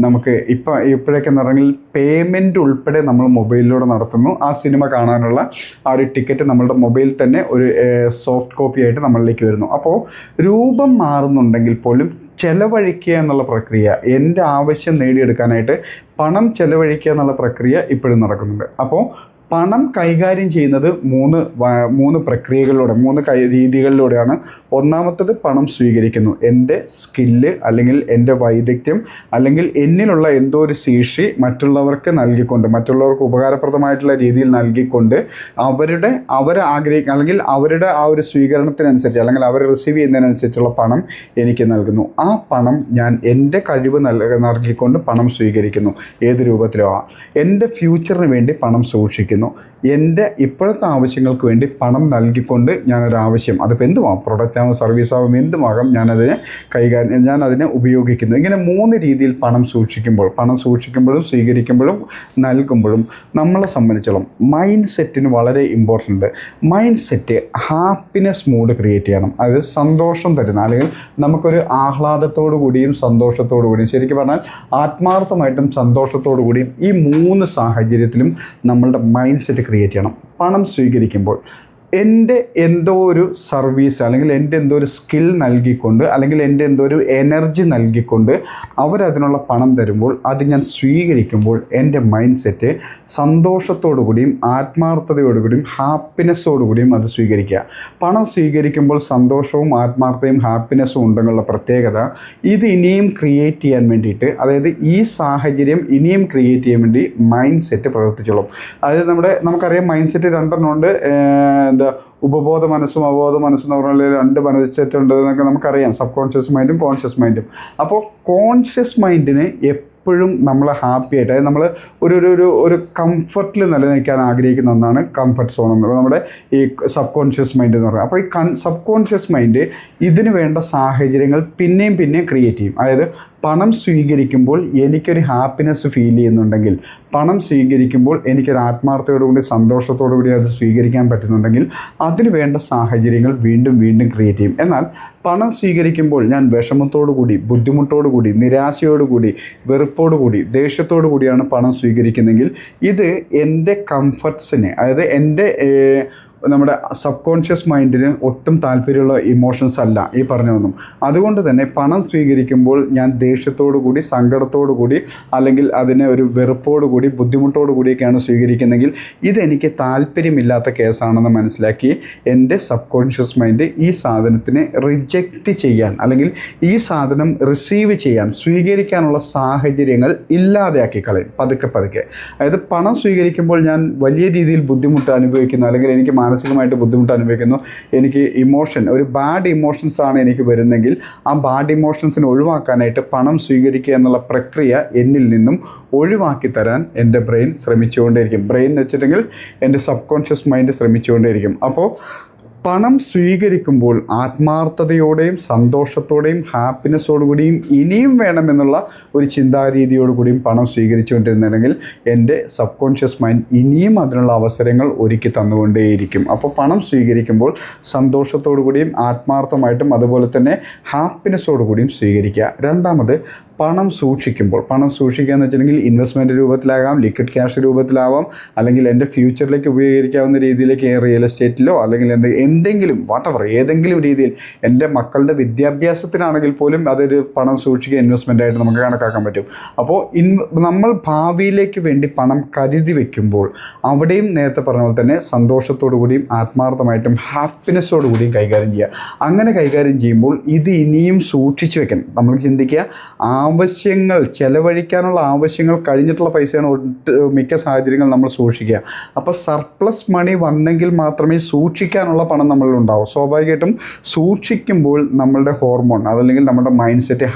നമുക്ക് ഇപ്പോഴൊക്കെ എന്ന് പറഞ്ഞാൽ പേയ്മെൻറ്റ് ഉൾപ്പെടെ നമ്മൾ മൊബൈലിലൂടെ നടത്തുന്നു. ആ സിനിമ കാണാനുള്ള ആ ഒരു ടിക്കറ്റ് നമ്മളുടെ മൊബൈൽ തന്നെ ഒരു സോഫ്റ്റ് കോപ്പി ആയിട്ട് നമ്മളിലേക്ക് വരുന്നു. അപ്പോൾ രൂപം മാറുന്നുണ്ടെങ്കിൽ പോലും ചെലവഴിക്കുക എന്നുള്ള പ്രക്രിയ, എൻ്റെ ആവശ്യം നേടിയെടുക്കാനായിട്ട് പണം ചെലവഴിക്കുക എന്നുള്ള പ്രക്രിയ ഇപ്പോഴും നടക്കുന്നുണ്ട്. അപ്പോൾ പണം കൈകാര്യം ചെയ്യുന്നത് മൂന്ന് പ്രക്രിയകളിലൂടെ, രീതികളിലൂടെയാണ്. ഒന്നാമത്തത്, പണം സ്വീകരിക്കുന്നു. എൻ്റെ സ്കില്ല് അല്ലെങ്കിൽ എൻ്റെ വൈദഗ്ധ്യം അല്ലെങ്കിൽ എന്നിലുള്ള എന്തോ ഒരു ശേഷി മറ്റുള്ളവർക്ക് നൽകിക്കൊണ്ട്, മറ്റുള്ളവർക്ക് ഉപകാരപ്രദമായിട്ടുള്ള രീതിയിൽ നൽകിക്കൊണ്ട് അവരെ ആഗ്രഹിക്കുക അല്ലെങ്കിൽ അവരുടെ ആ ഒരു സ്വീകരണത്തിനനുസരിച്ച് അല്ലെങ്കിൽ അവർ റിസീവ് ചെയ്യുന്നതിനനുസരിച്ചുള്ള പണം എനിക്ക് നൽകുന്നു. ആ പണം ഞാൻ എൻ്റെ കഴിവ് നൽകിക്കൊണ്ട് പണം സ്വീകരിക്കുന്നു. ഏത് രൂപത്തിലോ എൻ്റെ ഫ്യൂച്ചറിന് വേണ്ടി പണം സൂക്ഷിക്കുന്നു. എൻ്റെ ഇപ്പോഴത്തെ ആവശ്യങ്ങൾക്ക് വേണ്ടി പണം നൽകിക്കൊണ്ട് ഞാനൊരാവശ്യം, അതിപ്പോൾ എന്തുമാകും, പ്രൊഡക്റ്റ് ആകും, സർവീസ് ആകും, എന്തുമാകും, ഞാനതിനെ ഉപയോഗിക്കുന്നു. ഇങ്ങനെ 3 രീതിയിൽ പണം സൂക്ഷിക്കുമ്പോഴും സ്വീകരിക്കുമ്പോഴും നൽകുമ്പോഴും നമ്മളെ സംബന്ധിച്ചോളം മൈൻഡ് സെറ്റിന് വളരെ important. Mind set happiness mood create ചെയ്യണം. അത് സന്തോഷം തരുന്ന, അല്ലെങ്കിൽ നമുക്കൊരു ആഹ്ലാദത്തോടു കൂടിയും സന്തോഷത്തോടു കൂടിയും, ശരിക്കും പറഞ്ഞാൽ ആത്മാർത്ഥമായിട്ടും സന്തോഷത്തോടു കൂടിയും ഈ 3 സാഹചര്യത്തിലും നമ്മളുടെ മൈൻഡ് സെറ്റ് ക്രിയേറ്റ് ചെയ്യണം. പണം സ്വീകരിക്കുമ്പോൾ എൻ്റെ എന്തോ ഒരു സർവീസ് അല്ലെങ്കിൽ എൻ്റെ എന്തോ ഒരു സ്കിൽ നൽകിക്കൊണ്ട് അല്ലെങ്കിൽ എൻ്റെ എന്തോ ഒരു എനർജി നൽകിക്കൊണ്ട് അവരതിനുള്ള പണം തരുമ്പോൾ അത് ഞാൻ സ്വീകരിക്കുമ്പോൾ എൻ്റെ മൈൻഡ് സെറ്റ് സന്തോഷത്തോടു കൂടിയും ആത്മാർത്ഥതയോടുകൂടിയും ഹാപ്പിനെസ്സോടുകൂടിയും അത് സ്വീകരിക്കുക. പണം സ്വീകരിക്കുമ്പോൾ സന്തോഷവും ആത്മാർത്ഥതയും ഹാപ്പിനെസ്സും ഉണ്ടെന്നുള്ള പ്രത്യേകത ഇത് ഇനിയും ക്രിയേറ്റ് ചെയ്യാൻ വേണ്ടിയിട്ട്, അതായത് ഈ സാഹചര്യം ഇനിയും ക്രിയേറ്റ് ചെയ്യാൻ വേണ്ടി മൈൻഡ് സെറ്റ് പ്രവർത്തിച്ചോളും. അതായത് നമുക്കറിയാം മൈൻഡ് സെറ്റ് 2 ഉണ്ട്. ഉപബോധ മനസ്സും അവബോധ മനസ്സും എന്ന് പറഞ്ഞാൽ 2 മൈൻഡ് സെറ്റ് ഉണ്ട് എന്നൊക്കെ നമുക്കറിയാം. സബ് കോൺഷ്യസ് മൈൻഡും കോൺഷ്യസ് മൈൻഡും. അപ്പോൾ കോൺഷ്യസ് മൈൻഡിന് എപ്പോഴും നമ്മളെ ഹാപ്പി ആയിട്ട്, അതായത് നമ്മൾ ഒരു കംഫർട്ടിൽ നിലനിൽക്കാൻ ആഗ്രഹിക്കുന്ന ഒന്നാണ് കംഫർട്ട് സോൺ എന്ന് പറയുന്നത്, നമ്മുടെ ഈ സബ് കോൺഷ്യസ് മൈൻഡ് എന്ന് പറയുന്നത്. അപ്പോൾ ഈ സബ് കോൺഷ്യസ് മൈൻഡ് ഇതിന് വേണ്ട സാഹചര്യങ്ങൾ പിന്നെയും ക്രിയേറ്റ് ചെയ്യും. അതായത് പണം സ്വീകരിക്കുമ്പോൾ എനിക്കൊരു ഹാപ്പിനെസ് ഫീൽ ചെയ്യുന്നുണ്ടെങ്കിൽ, പണം സ്വീകരിക്കുമ്പോൾ എനിക്കൊരു ആത്മാർത്ഥതയോടുകൂടി സന്തോഷത്തോടുകൂടി അത് സ്വീകരിക്കാൻ പറ്റുന്നുണ്ടെങ്കിൽ അതിന് വേണ്ട സാഹചര്യങ്ങൾ വീണ്ടും ക്രിയേറ്റ് ചെയ്യും. എന്നാൽ പണം സ്വീകരിക്കുമ്പോൾ ഞാൻ വിഷമത്തോടുകൂടി, ബുദ്ധിമുട്ടോടുകൂടി, നിരാശയോടുകൂടി, വെറുപ്പോടുകൂടി, ദേഷ്യത്തോടു കൂടിയാണ് പണം സ്വീകരിക്കുന്നതെങ്കിൽ ഇത് എൻ്റെ കംഫർട്ട്സിനെ, അതായത് എൻ്റെ നമ്മുടെ സബ് കോൺഷ്യസ് മൈൻഡിന് ഒട്ടും താല്പര്യമുള്ള ഇമോഷൻസ് അല്ല ഈ പറഞ്ഞതൊന്നും. അതുകൊണ്ട് തന്നെ പണം സ്വീകരിക്കുമ്പോൾ ഞാൻ ദേഷ്യത്തോടു കൂടി, സങ്കടത്തോടു കൂടി, അല്ലെങ്കിൽ അതിനെ ഒരു വെറുപ്പോടു കൂടി, ബുദ്ധിമുട്ടോടു കൂടിയൊക്കെയാണ് സ്വീകരിക്കുന്നതെങ്കിൽ ഇതെനിക്ക് താല്പര്യമില്ലാത്ത കേസാണെന്ന് മനസ്സിലാക്കി എൻ്റെ സബ് കോൺഷ്യസ് മൈൻഡ് ഈ സാധനത്തിനെ റിജക്റ്റ് ചെയ്യാൻ, അല്ലെങ്കിൽ ഈ സാധനം റിസീവ് ചെയ്യാൻ, സ്വീകരിക്കാനുള്ള സാഹചര്യങ്ങൾ ഇല്ലാതെയാക്കി കളയും പതുക്കെ. അതായത് പണം സ്വീകരിക്കുമ്പോൾ ഞാൻ വലിയ രീതിയിൽ ബുദ്ധിമുട്ട് അനുഭവിക്കുന്നു, അല്ലെങ്കിൽ എനിക്ക് മാനസികമായിട്ട് ബുദ്ധിമുട്ട് അനുഭവിക്കുന്നു, എനിക്ക് ഒരു ബാഡ് ഇമോഷൻസ് ആണ് എനിക്ക് വരുന്നെങ്കിൽ ആ ബാഡ് ഇമോഷൻസിനെ ഒഴിവാക്കാനായിട്ട് പണം സ്വീകരിക്കുക എന്നുള്ള പ്രക്രിയ എന്നിൽ നിന്നും ഒഴിവാക്കി തരാൻ എൻ്റെ ബ്രെയിൻ ശ്രമിച്ചുകൊണ്ടേയിരിക്കും. ബ്രെയിൻ എന്ന് വെച്ചിട്ടുണ്ടെങ്കിൽ എൻ്റെ സബ് കോൺഷ്യസ് മൈൻഡ് ശ്രമിച്ചുകൊണ്ടേയിരിക്കും. അപ്പോൾ പണം സ്വീകരിക്കുമ്പോൾ ആത്മാർത്ഥതയോടെയും സന്തോഷത്തോടെയും ഹാപ്പിനെസ്സോടുകൂടിയും ഇനിയും വേണമെന്നുള്ള ഒരു ചിന്താരീതിയോടുകൂടിയും പണം സ്വീകരിച്ചുകൊണ്ടിരുന്നുണ്ടെങ്കിൽ എൻ്റെ സബ് കോൺഷ്യസ് മൈൻഡ് ഇനിയും അതിനുള്ള അവസരങ്ങൾ ഒരുക്കി തന്നുകൊണ്ടേയിരിക്കും. അപ്പോൾ പണം സ്വീകരിക്കുമ്പോൾ സന്തോഷത്തോടുകൂടിയും ആത്മാർത്ഥമായിട്ടും അതുപോലെ തന്നെ ഹാപ്പിനെസ്സോടുകൂടിയും സ്വീകരിക്കുക. രണ്ടാമത്, പണം സൂക്ഷിക്കുക എന്ന് വെച്ചിട്ടുണ്ടെങ്കിൽ ഇൻവെസ്റ്റ്മെൻറ്റ് രൂപത്തിലാകാം, ലിക്വിഡ് ക്യാഷ് രൂപത്തിലാവാം, അല്ലെങ്കിൽ എൻ്റെ ഫ്യൂച്ചറിലേക്ക് ഉപയോഗിക്കാവുന്ന രീതിയിലേക്ക് റിയൽ എസ്റ്റേറ്റിലോ അല്ലെങ്കിൽ എന്തെങ്കിലും ഏതെങ്കിലും രീതിയിൽ എൻ്റെ മക്കളുടെ വിദ്യാഭ്യാസത്തിനാണെങ്കിൽ പോലും അതൊരു പണം സൂക്ഷിക്കുക ഇൻവെസ്റ്റ്മെൻ്റ് ആയിട്ട് നമുക്ക് കണക്കാക്കാൻ പറ്റും. അപ്പോൾ നമ്മൾ ഭാവിയിലേക്ക് വേണ്ടി പണം കരുതി വയ്ക്കുമ്പോൾ അവിടെയും നേരത്തെ പറഞ്ഞ പോലെ തന്നെ സന്തോഷത്തോടു കൂടിയും ആത്മാർത്ഥമായിട്ടും ഹാപ്പിനെസ്സോടു കൂടിയും കൈകാര്യം ചെയ്യുക. അങ്ങനെ കൈകാര്യം ചെയ്യുമ്പോൾ ഇത് ഇനിയും സൂക്ഷിച്ചു വെക്കണം. നമ്മൾ ചിന്തിക്കുക, ആവശ്യങ്ങൾ ചെലവഴിക്കാനുള്ള ആവശ്യങ്ങൾ കഴിഞ്ഞിട്ടുള്ള പൈസയാണ് മിക്ക സാഹചര്യങ്ങൾ നമ്മൾ സൂക്ഷിക്കുക. അപ്പോൾ സർപ്ലസ് മണി വന്നെങ്കിൽ മാത്രമേ സൂക്ഷിക്കാനുള്ള പണം നമ്മളിലുണ്ടാവും. സ്വാഭാവികമായിട്ടും സൂക്ഷിക്കുമ്പോൾ നമ്മളുടെ ഹോർമോൺ അതല്ലെങ്കിൽ നമ്മുടെ മൈൻഡ് സെറ്റ്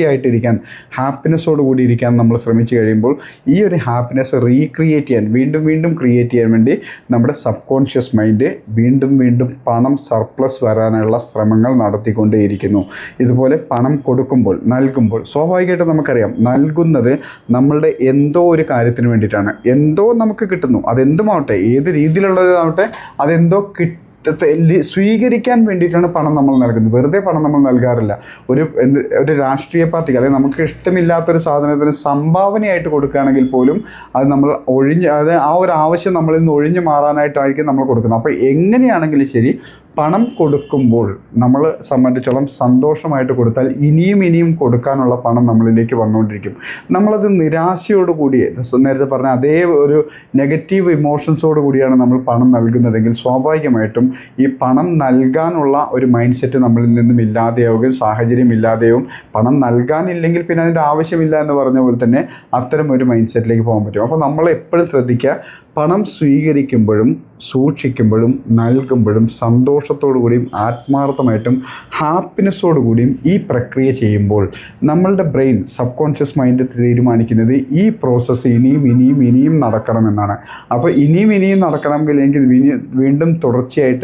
ആയിട്ടിരിക്കാൻ, ഹാപ്പിനെസ്സോട് കൂടി ഇരിക്കാൻ നമ്മൾ ശ്രമിച്ചു കഴിയുമ്പോൾ ഈ ഒരു ഹാപ്പിനെസ് റീക്രിയേറ്റ് ചെയ്യാൻ, വീണ്ടും ക്രിയേറ്റ് ചെയ്യാൻ വേണ്ടി നമ്മുടെ സബ് കോൺഷ്യസ് മൈൻഡ് വീണ്ടും പണം സർപ്ലസ് വരാനുള്ള ശ്രമങ്ങൾ നടത്തിക്കൊണ്ടേയിരിക്കുന്നു. ഇതുപോലെ പണം നൽകുമ്പോൾ സ്വാഭാവികമായിട്ടും നമുക്കറിയാം, നൽകുന്നത് നമ്മളുടെ എന്തോ ഒരു കാര്യത്തിന് വേണ്ടിയിട്ടാണ്. എന്തോ നമുക്ക് കിട്ടുന്നു, അതെന്തുമാവട്ടെ, ഏത് രീതിയിലുള്ളതാവട്ടെ, അതെന്തോ സ്വീകരിക്കാൻ വേണ്ടിയിട്ടാണ് പണം നമ്മൾ നൽകുന്നത്. വെറുതെ പണം നമ്മൾ നൽകാറില്ല. ഒരു രാഷ്ട്രീയ പാർട്ടിക്ക് അല്ലെങ്കിൽ നമുക്ക് ഇഷ്ടമില്ലാത്തൊരു സാധനത്തിന് സംഭാവനയായിട്ട് കൊടുക്കുകയാണെങ്കിൽ പോലും അത് നമ്മൾ ആ ഒരു ആവശ്യം നമ്മളിൽ നിന്ന് ഒഴിഞ്ഞു മാറാനായിട്ടായിരിക്കും നമ്മൾ കൊടുക്കുന്നത്. അപ്പോൾ എങ്ങനെയാണെങ്കിലും ശരി, പണം കൊടുക്കുമ്പോൾ നമ്മൾ സംബന്ധിച്ചോളം സന്തോഷമായിട്ട് കൊടുത്താൽ ഇനിയും കൊടുക്കാനുള്ള പണം നമ്മളിലേക്ക് വന്നുകൊണ്ടിരിക്കും. നമ്മളത് നിരാശയോടുകൂടി, നേരത്തെ പറഞ്ഞ അതേ ഒരു നെഗറ്റീവ് ഇമോഷൻസോട് കൂടിയാണ് നമ്മൾ പണം നൽകുന്നതെങ്കിൽ സ്വാഭാവികമായിട്ടും ഈ പണം നൽകാനുള്ള ഒരു മൈൻഡ് സെറ്റ് നമ്മളിൽ നിന്നും ഇല്ലാതെയാവുകയും സാഹചര്യം ഇല്ലാതെയാവും. പണം നൽകാനില്ലെങ്കിൽ പിന്നെ അതിൻ്റെ ആവശ്യമില്ല എന്ന് പറഞ്ഞ പോലെ തന്നെ അത്തരം ഒരു മൈൻഡ് സെറ്റിലേക്ക് പോകാൻ പറ്റും. അപ്പോൾ നമ്മൾ എപ്പോഴും ശ്രദ്ധിക്കുക, പണം സ്വീകരിക്കുമ്പോഴും സൂക്ഷിക്കുമ്പോഴും നൽകുമ്പോഴും സന്തോഷത്തോടു കൂടിയും ആത്മാർത്ഥമായിട്ടും ഹാപ്പിനെസ്സോടു കൂടിയും ഈ പ്രക്രിയ ചെയ്യുമ്പോൾ നമ്മളുടെ ബ്രെയിൻ, സബ് കോൺഷ്യസ് മൈൻഡ് തീരുമാനിക്കുന്നത് ഈ പ്രോസസ്സ് ഇനിയും നടക്കണമെന്നാണ്. അപ്പോൾ ഇനിയും നടക്കണമെങ്കിൽ എനിക്ക് വീണ്ടും തുടർച്ചയായിട്ട്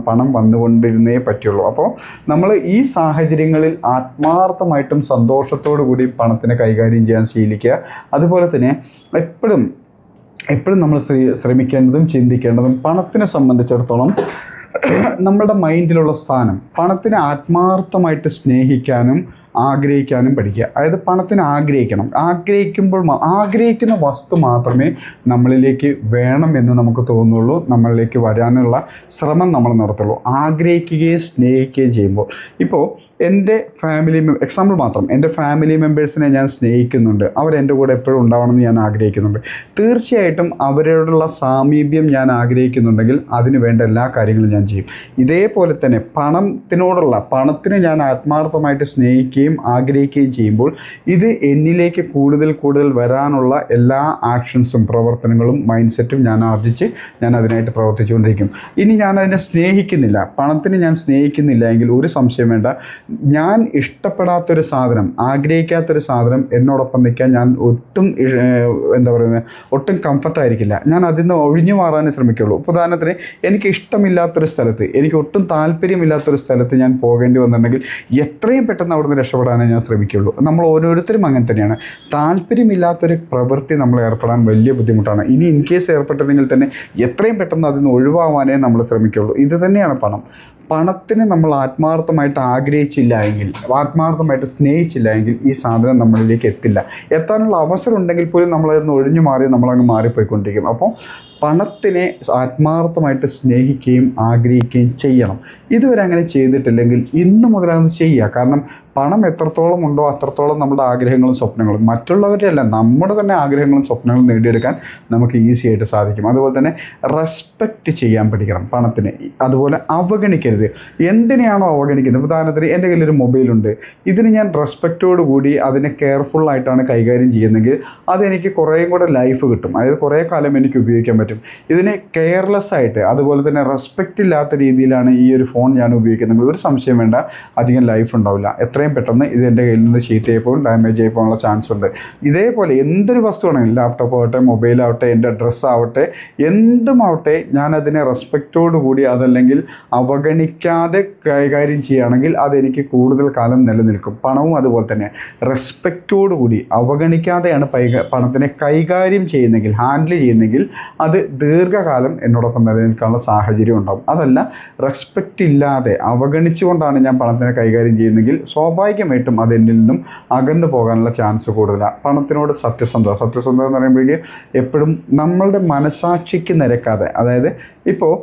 പണം വന്നുകൊണ്ടിരുന്നേ പറ്റുള്ളൂ. അപ്പോൾ നമ്മൾ ഈ സാഹചര്യങ്ങളിൽ ആത്മാർത്ഥമായിട്ടും സന്തോഷത്തോടു കൂടി പണത്തിനെ കൈകാര്യം ചെയ്യാൻ ശീലിക്കുക. അതുപോലെ തന്നെ എപ്പോഴും നമ്മൾ ശ്രമിക്കേണ്ടതും ചിന്തിക്കേണ്ടതും പണത്തിനെ സംബന്ധിച്ചിടത്തോളം നമ്മളുടെ മൈൻഡിലുള്ള സ്ഥാനം, പണത്തിനെ ആത്മാർത്ഥമായിട്ട് സ്നേഹിക്കാനും ആഗ്രഹിക്കാനും പഠിക്കുക. അതായത് പണത്തിന് ആഗ്രഹിക്കുമ്പോൾ ആഗ്രഹിക്കുന്ന വസ്തു മാത്രമേ നമ്മളിലേക്ക് വേണമെന്ന് നമുക്ക് തോന്നുള്ളൂ, നമ്മളിലേക്ക് വരാനുള്ള ശ്രമം നമ്മൾ നടത്തുള്ളൂ. ആഗ്രഹിക്കുകയും സ്നേഹിക്കുകയും ചെയ്യുമ്പോൾ, ഇപ്പോൾ എൻ്റെ എക്സാമ്പിൾ മാത്രം, എൻ്റെ ഫാമിലി മെമ്പേഴ്സിനെ ഞാൻ സ്നേഹിക്കുന്നുണ്ട്, അവരെൻ്റെ കൂടെ എപ്പോഴും ഉണ്ടാവണമെന്ന് ഞാൻ ആഗ്രഹിക്കുന്നുണ്ട്. തീർച്ചയായിട്ടും അവരോടുള്ള സാമീപ്യം ഞാൻ ആഗ്രഹിക്കുന്നുണ്ടെങ്കിൽ അതിന് വേണ്ട എല്ലാ കാര്യങ്ങളും ഞാൻ ചെയ്യും. ഇതേപോലെ തന്നെ പണത്തിനെ ഞാൻ ആത്മാർത്ഥമായിട്ട് സ്നേഹിക്കുകയും ആഗ്രഹിക്കുകയും ചെയ്യുമ്പോൾ ഇത് എന്നിലേക്ക് കൂടുതൽ വരാനുള്ള എല്ലാ ആക്ഷൻസും പ്രവർത്തനങ്ങളും മൈൻഡ് സെറ്റും ഞാൻ അതിനായിട്ട് പ്രവർത്തിച്ചുകൊണ്ടിരിക്കും. ഇനി ഞാൻ അതിനെ സ്നേഹിക്കുന്നില്ല, പണത്തിന് ഞാൻ സ്നേഹിക്കുന്നില്ല എങ്കിൽ ഒരു സംശയം വേണ്ട, ഞാൻ ഇഷ്ടപ്പെടാത്തൊരു സാധനം, ആഗ്രഹിക്കാത്തൊരു സാധനം എന്നോടൊപ്പം നിൽക്കാൻ ഞാൻ ഒട്ടും കംഫർട്ടായിരിക്കില്ല. ഞാൻ അതിൽ നിന്ന് ഒഴിഞ്ഞു മാറാനേ ശ്രമിക്കുള്ളൂ. ഉദാഹരണത്തിന്, എനിക്ക് ഇഷ്ടമില്ലാത്തൊരു സ്ഥലത്ത്, എനിക്ക് ഒട്ടും താല്പര്യമില്ലാത്തൊരു സ്ഥലത്ത് ഞാൻ പോകേണ്ടി വന്നിട്ടുണ്ടെങ്കിൽ എത്രയും പെട്ടെന്ന് അവിടുന്ന് രക്ഷപ്പെടാനേ ഞാൻ ശ്രമിക്കുള്ളൂ. നമ്മൾ ഓരോരുത്തരും അങ്ങനെ തന്നെയാണ്. താല്പര്യമില്ലാത്തൊരു പ്രവൃത്തി നമ്മൾ ഏർപ്പെടാൻ വലിയ ബുദ്ധിമുട്ടാണ്. ഇനി ഇൻ കേസ് ഏർപ്പെട്ടിട്ടുണ്ടെങ്കിൽ തന്നെ എത്രയും പെട്ടെന്ന് അതിൽ നിന്ന് ഒഴിവാവാനേ നമ്മൾ ശ്രമിക്കുള്ളൂ. ഇത് തന്നെയാണ് പണം. പണത്തിന് നമ്മൾ ആത്മാർത്ഥമായിട്ട് ആത്മാർത്ഥമായിട്ട് സ്നേഹിച്ചില്ല എങ്കിൽ ഈ സാധനം നമ്മളിലേക്ക് എത്താനുള്ള അവസരം ഉണ്ടെങ്കിൽ പോലും നമ്മളതിൽ ഒഴിഞ്ഞു നമ്മളങ്ങ് മാറിപ്പോയിക്കൊണ്ടിരിക്കും. അപ്പോൾ പണത്തിനെ ആത്മാർത്ഥമായിട്ട് സ്നേഹിക്കുകയും ആഗ്രഹിക്കുകയും ചെയ്യണം. ഇതുവരെ അങ്ങനെ ചെയ്തിട്ടില്ലെങ്കിൽ ഇന്ന് മുതലത് ചെയ്യുക. കാരണം പണം എത്രത്തോളം ഉണ്ടോ അത്രത്തോളം നമ്മുടെ ആഗ്രഹങ്ങളും സ്വപ്നങ്ങളും, മറ്റുള്ളവരുടെ അല്ല, നമ്മുടെ തന്നെ ആഗ്രഹങ്ങളും സ്വപ്നങ്ങളും നേടിയെടുക്കാൻ നമുക്ക് ഈസി ആയിട്ട് സാധിക്കും. അതുപോലെ തന്നെ റെസ്പെക്റ്റ് ചെയ്യാൻ പഠിക്കണം പണത്തിനെ. അതുപോലെ അവഗണിക്കരുത്. എന്തിനെയാണോ അവഗണിക്കുന്നത്, ഉദാഹരണത്തിന് എൻ്റെ കയ്യിലൊരു മൊബൈലുണ്ട്, ഇതിന് ഞാൻ റെസ്പെക്റ്റോട് കൂടി അതിനെ കെയർഫുള്ളായിട്ടാണ് കൈകാര്യം ചെയ്യുന്നതെങ്കിൽ അതെനിക്ക് കുറേയും കൂടെ ലൈഫ് കിട്ടും. അതായത് കുറേ കാലം എനിക്ക് ഉപയോഗിക്കാൻ പറ്റും. ഇതിനെ കെയർലെസ് ആയിട്ട്, അതുപോലെ തന്നെ റെസ്പെക്റ്റ് ഇല്ലാത്ത രീതിയിലാണ് ഈ ഒരു ഫോൺ ഞാൻ ഉപയോഗിക്കുന്നത്, ഒരു സംശയം വേണ്ട, അധികം ലൈഫ് ഉണ്ടാവില്ല. എത്രയും പെട്ടെന്ന് ഇത് എൻ്റെ കയ്യിൽ നിന്ന് ചീത്തയായി പോകും, ഡാമേജ് ആയി പോകാനുള്ള ചാൻസ് ഉണ്ട്. ഇതേപോലെ എന്തൊരു വസ്തുവാണെങ്കിലും, ലാപ്ടോപ്പ് ആവട്ടെ, മൊബൈലാവട്ടെ, എൻ്റെ ഡ്രസ്സാവട്ടെ, എന്തുമാവട്ടെ, ഞാനതിനെ റെസ്പെക്റ്റോട് കൂടി അതല്ലെങ്കിൽ അവഗണിക്കാതെ കൈകാര്യം ചെയ്യുകയാണെങ്കിൽ അതെനിക്ക് കൂടുതൽ കാലം നിലനിൽക്കും. പണവും അതുപോലെ തന്നെ റെസ്പെക്റ്റോടുകൂടി അവഗണിക്കാതെയാണ് പണത്തിനെ കൈകാര്യം ചെയ്യുന്നെങ്കിൽ, ഹാൻഡിൽ ചെയ്യുന്നെങ്കിൽ അത് ദീർഘകാലം എന്നോടൊപ്പം നിലനിൽക്കാനുള്ള സാഹചര്യം ഉണ്ടാകും. അതല്ല, റെസ്പെക്റ്റ് ഇല്ലാതെ അവഗണിച്ചുകൊണ്ടാണ് ഞാൻ പണത്തിനെ കൈകാര്യം ചെയ്യുന്നെങ്കിൽ സ്വാഭാവികമായിട്ടും അത് എന്നിൽ നിന്നും അകന്നു പോകാനുള്ള ചാൻസ് കൂടുതലാണ്. പണത്തിനോട് സത്യസന്ധത എന്ന് പറയുമ്പോഴേക്ക് എപ്പോഴും നമ്മളുടെ മനസാക്ഷിക്ക് നിരക്കാതെ, അതായത് ഇപ്പോൾ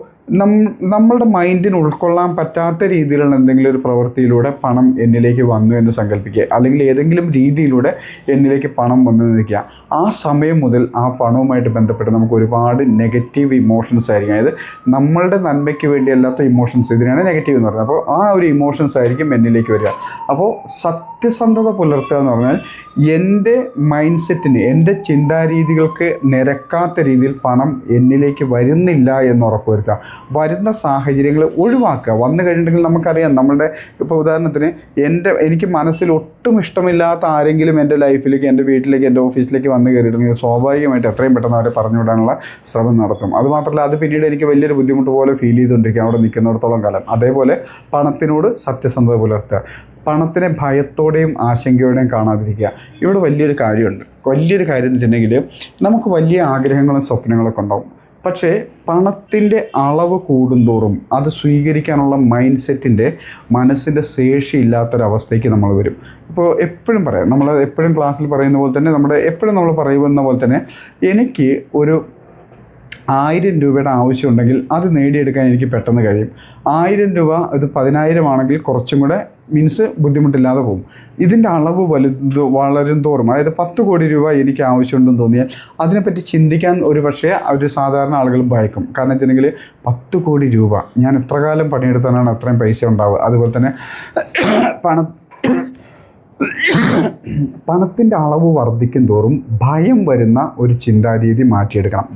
നമ്മളുടെ മൈൻഡിന് ഉൾക്കൊള്ളാൻ പറ്റാത്ത രീതിയിലുള്ള എന്തെങ്കിലും ഒരു പ്രവൃത്തിയിലൂടെ പണം എന്നിലേക്ക് വന്നു എന്ന് സങ്കല്പിക്കുക, അല്ലെങ്കിൽ ഏതെങ്കിലും രീതിയിലൂടെ എന്നിലേക്ക് പണം വന്നു നിൽക്കുക. ആ സമയം മുതൽ ആ പണവുമായിട്ട് ബന്ധപ്പെട്ട് നമുക്ക് ഒരുപാട് നെഗറ്റീവ് ഇമോഷൻസ് ആയിരിക്കും. അതായത് നമ്മളുടെ നന്മയ്ക്ക് വേണ്ടിയല്ലാത്ത ഇമോഷൻസ്, ഇതിനാണ് നെഗറ്റീവ് എന്ന് പറയുന്നത്. അപ്പോൾ ആ ഒരു ഇമോഷൻസ് ആയിരിക്കും എന്നിലേക്ക് വരിക. അപ്പോൾ സത്യസന്ധത പുലർത്തുക എന്ന് പറഞ്ഞാൽ എൻ്റെ മൈൻഡ് സെറ്റിന്, എൻ്റെ ചിന്താരീതികൾക്ക് നിരക്കാത്ത രീതിയിൽ പണം എന്നിലേക്ക് വരുന്നില്ല എന്ന് ഉറപ്പുവരുത്തുക. വരുന്ന സാഹചര്യങ്ങൾ ഒഴിവാക്കുക. വന്നു കഴിഞ്ഞിട്ടുണ്ടെങ്കിൽ നമുക്കറിയാം, നമ്മളുടെ ഇപ്പോൾ ഉദാഹരണത്തിന് എനിക്ക് മനസ്സിൽ ഒട്ടും ഇഷ്ടമില്ലാത്ത ആരെങ്കിലും എൻ്റെ ലൈഫിലേക്ക്, എൻ്റെ വീട്ടിലേക്ക്, എൻ്റെ ഓഫീസിലേക്ക് വന്നു കയറിയിട്ടുണ്ടെങ്കിൽ സ്വാഭാവികമായിട്ട് എത്രയും പെട്ടെന്ന് അവരെ പറഞ്ഞു വിടാനുള്ള ശ്രമം നടത്തും. അതുമാത്രമല്ല, അത് പിന്നീട് എനിക്ക് വലിയൊരു ബുദ്ധിമുട്ട് പോലെ ഫീൽ ചെയ്തുകൊണ്ടിരിക്കുക അവിടെ നിൽക്കുന്നിടത്തോളം കാലം. അതേപോലെ പണത്തിനോട് സത്യസന്ധത പുലർത്തുക. പണത്തിനെ ഭയത്തോടെയും ആശങ്കയോടെയും കാണാതിരിക്കുക. ഇവിടെ വലിയൊരു കാര്യമുണ്ട്. വലിയൊരു കാര്യം എന്ന് വെച്ചിട്ടുണ്ടെങ്കിൽ, നമുക്ക് വലിയ ആഗ്രഹങ്ങളും സ്വപ്നങ്ങളൊക്കെ ഉണ്ടാവും. പക്ഷേ പണത്തിൻ്റെ അളവ് കൂടുന്തോറും അത് സ്വീകരിക്കാനുള്ള മൈൻഡ് സെറ്റിൻ്റെ, മനസ്സിൻ്റെ ശേഷി ഇല്ലാത്തൊരവസ്ഥയ്ക്ക് നമ്മൾ വരും. ഇപ്പോൾ എപ്പോഴും പറയാം, നമ്മൾ എപ്പോഴും ക്ലാസ്സിൽ പറയുന്ന പോലെ തന്നെ, എപ്പോഴും നമ്മൾ പറയുന്ന പോലെ തന്നെ, എനിക്ക് ഒരു 1000 രൂപയുടെ ആവശ്യമുണ്ടെങ്കിൽ അത് നേടിയെടുക്കാൻ എനിക്ക് പെട്ടെന്ന് കഴിയും. 1000 രൂപ ഇത് 10,000 ആണെങ്കിൽ കുറച്ചും കൂടെ ബുദ്ധിമുട്ടില്ലാതെ പോകും. ഇതിൻ്റെ അളവ് വളരും തോറും, അതായത് 10 കോടി രൂപ എനിക്ക് ആവശ്യമുണ്ടെന്ന് തോന്നിയാൽ അതിനെപ്പറ്റി ചിന്തിക്കാൻ ഒരു സാധാരണ ആളുകൾ ഭയക്കും. കാരണം വെച്ചിട്ടുണ്ടെങ്കിൽ 10 കോടി രൂപ ഞാൻ എത്ര കാലം പണിയെടുത്താലാണ് അത്രയും പൈസ ഉണ്ടാവുക. അതുപോലെ തന്നെ പണത്തിൻ്റെ അളവ് വർദ്ധിക്കും തോറും ഭയം വരുന്ന ഒരു ചിന്താരീതി മാറ്റിയെടുക്കണം.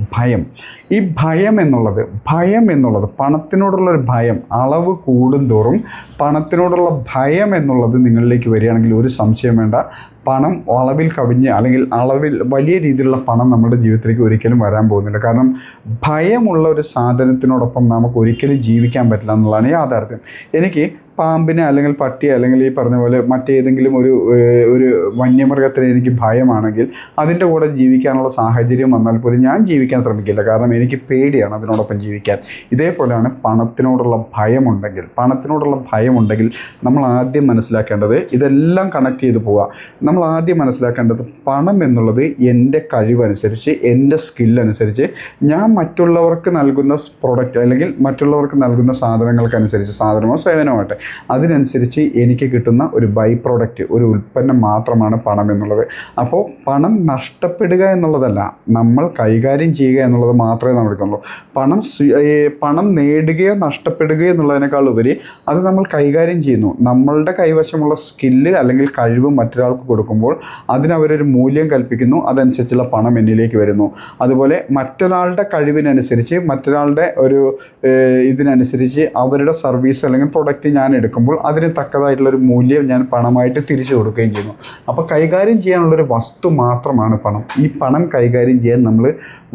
ഈ ഭയം എന്നുള്ളത് പണത്തിനോടുള്ളൊരു ഭയം, അളവ് കൂടുന്തോറും പണത്തിനോടുള്ള ഭയം എന്നുള്ളത് നിങ്ങളിലേക്ക് വരികയാണെങ്കിൽ ഒരു സംശയം വേണ്ട, പണം അളവിൽ കവിഞ്ഞ്, അല്ലെങ്കിൽ വലിയ രീതിയിലുള്ള പണം നമ്മുടെ ജീവിതത്തിലേക്ക് ഒരിക്കലും വരാൻ പോകുന്നില്ല. കാരണം ഭയമുള്ള ഒരു സാധനത്തിനോടൊപ്പം നമുക്ക് ഒരിക്കലും ജീവിക്കാൻ പറ്റില്ല എന്നുള്ളതാണ് യാഥാർത്ഥ്യം. എനിക്ക് പാമ്പിനെ, അല്ലെങ്കിൽ പട്ടിയെ, അല്ലെങ്കിൽ ഈ പറഞ്ഞ പോലെ മറ്റേതെങ്കിലും ഒരു വന്യമൃഗത്തിന് എനിക്ക് ഭയമാണെങ്കിൽ അതിൻ്റെ കൂടെ ജീവിക്കാനുള്ള സാഹചര്യം വന്നാൽ പോലും ഞാൻ ജീവിക്കാൻ ശ്രമിക്കില്ല. കാരണം എനിക്ക് പേടിയാണ് അതിനോടൊപ്പം ജീവിക്കാൻ. ഇതേപോലെയാണ് പണത്തിനോടുള്ള ഭയമുണ്ടെങ്കിൽ നമ്മൾ ആദ്യം മനസ്സിലാക്കേണ്ടത്, ഇതെല്ലാം കണക്ട് ചെയ്ത് പോവുക. നമ്മൾ ആദ്യം മനസ്സിലാക്കേണ്ടത്, പണം എന്നുള്ളത് എൻ്റെ കഴിവനുസരിച്ച്, എൻ്റെ സ്കില്ലനുസരിച്ച്, ഞാൻ മറ്റുള്ളവർക്ക് നൽകുന്ന പ്രൊഡക്റ്റ്, അല്ലെങ്കിൽ മറ്റുള്ളവർക്ക് നൽകുന്ന സാധനങ്ങൾക്കനുസരിച്ച്, സാധനമോ സേവനമാവട്ടെ, അതിനനുസരിച്ച് എനിക്ക് കിട്ടുന്ന ഒരു ബൈ പ്രോഡക്റ്റ്, ഒരു ഉൽപ്പന്നം മാത്രമാണ് പണം എന്നുള്ളത്. അപ്പോൾ പണം നഷ്ടപ്പെടുക എന്നുള്ളതല്ല, നമ്മൾ കൈകാര്യം ചെയ്യുക എന്നുള്ളത് മാത്രമേ നമ്മൾ എടുക്കുന്നുള്ളൂ. പണം നേടുകയോ നഷ്ടപ്പെടുകയോ എന്നുള്ളതിനേക്കാൾ ഉപരി അത് നമ്മൾ കൈകാര്യം ചെയ്യുന്നു. നമ്മളുടെ കൈവശമുള്ള സ്കില്ല് അല്ലെങ്കിൽ കഴിവ് മറ്റൊരാൾക്ക് കൊടുക്കുമ്പോൾ അതിനവരൊരു മൂല്യം കൽപ്പിക്കുന്നു, അതനുസരിച്ചുള്ള പണം എന്നിലേക്ക് വരുന്നു. അതുപോലെ മറ്റൊരാളുടെ കഴിവിനനുസരിച്ച്, മറ്റൊരാളുടെ ഒരു ഇതിനനുസരിച്ച് അവരുടെ സർവീസ് അല്ലെങ്കിൽ പ്രൊഡക്റ്റ് ഞാൻ എടുക്കുമ്പോൾ അതിന് തക്കതായിട്ടുള്ളൊരു മൂല്യം ഞാൻ പണമായിട്ട് തിരിച്ചു കൊടുക്കുകയും ചെയ്യുന്നു. അപ്പോൾ കൈകാര്യം ചെയ്യാനുള്ളൊരു വസ്തു മാത്രമാണ് പണം. ഈ പണം കൈകാര്യം ചെയ്യാൻ നമ്മൾ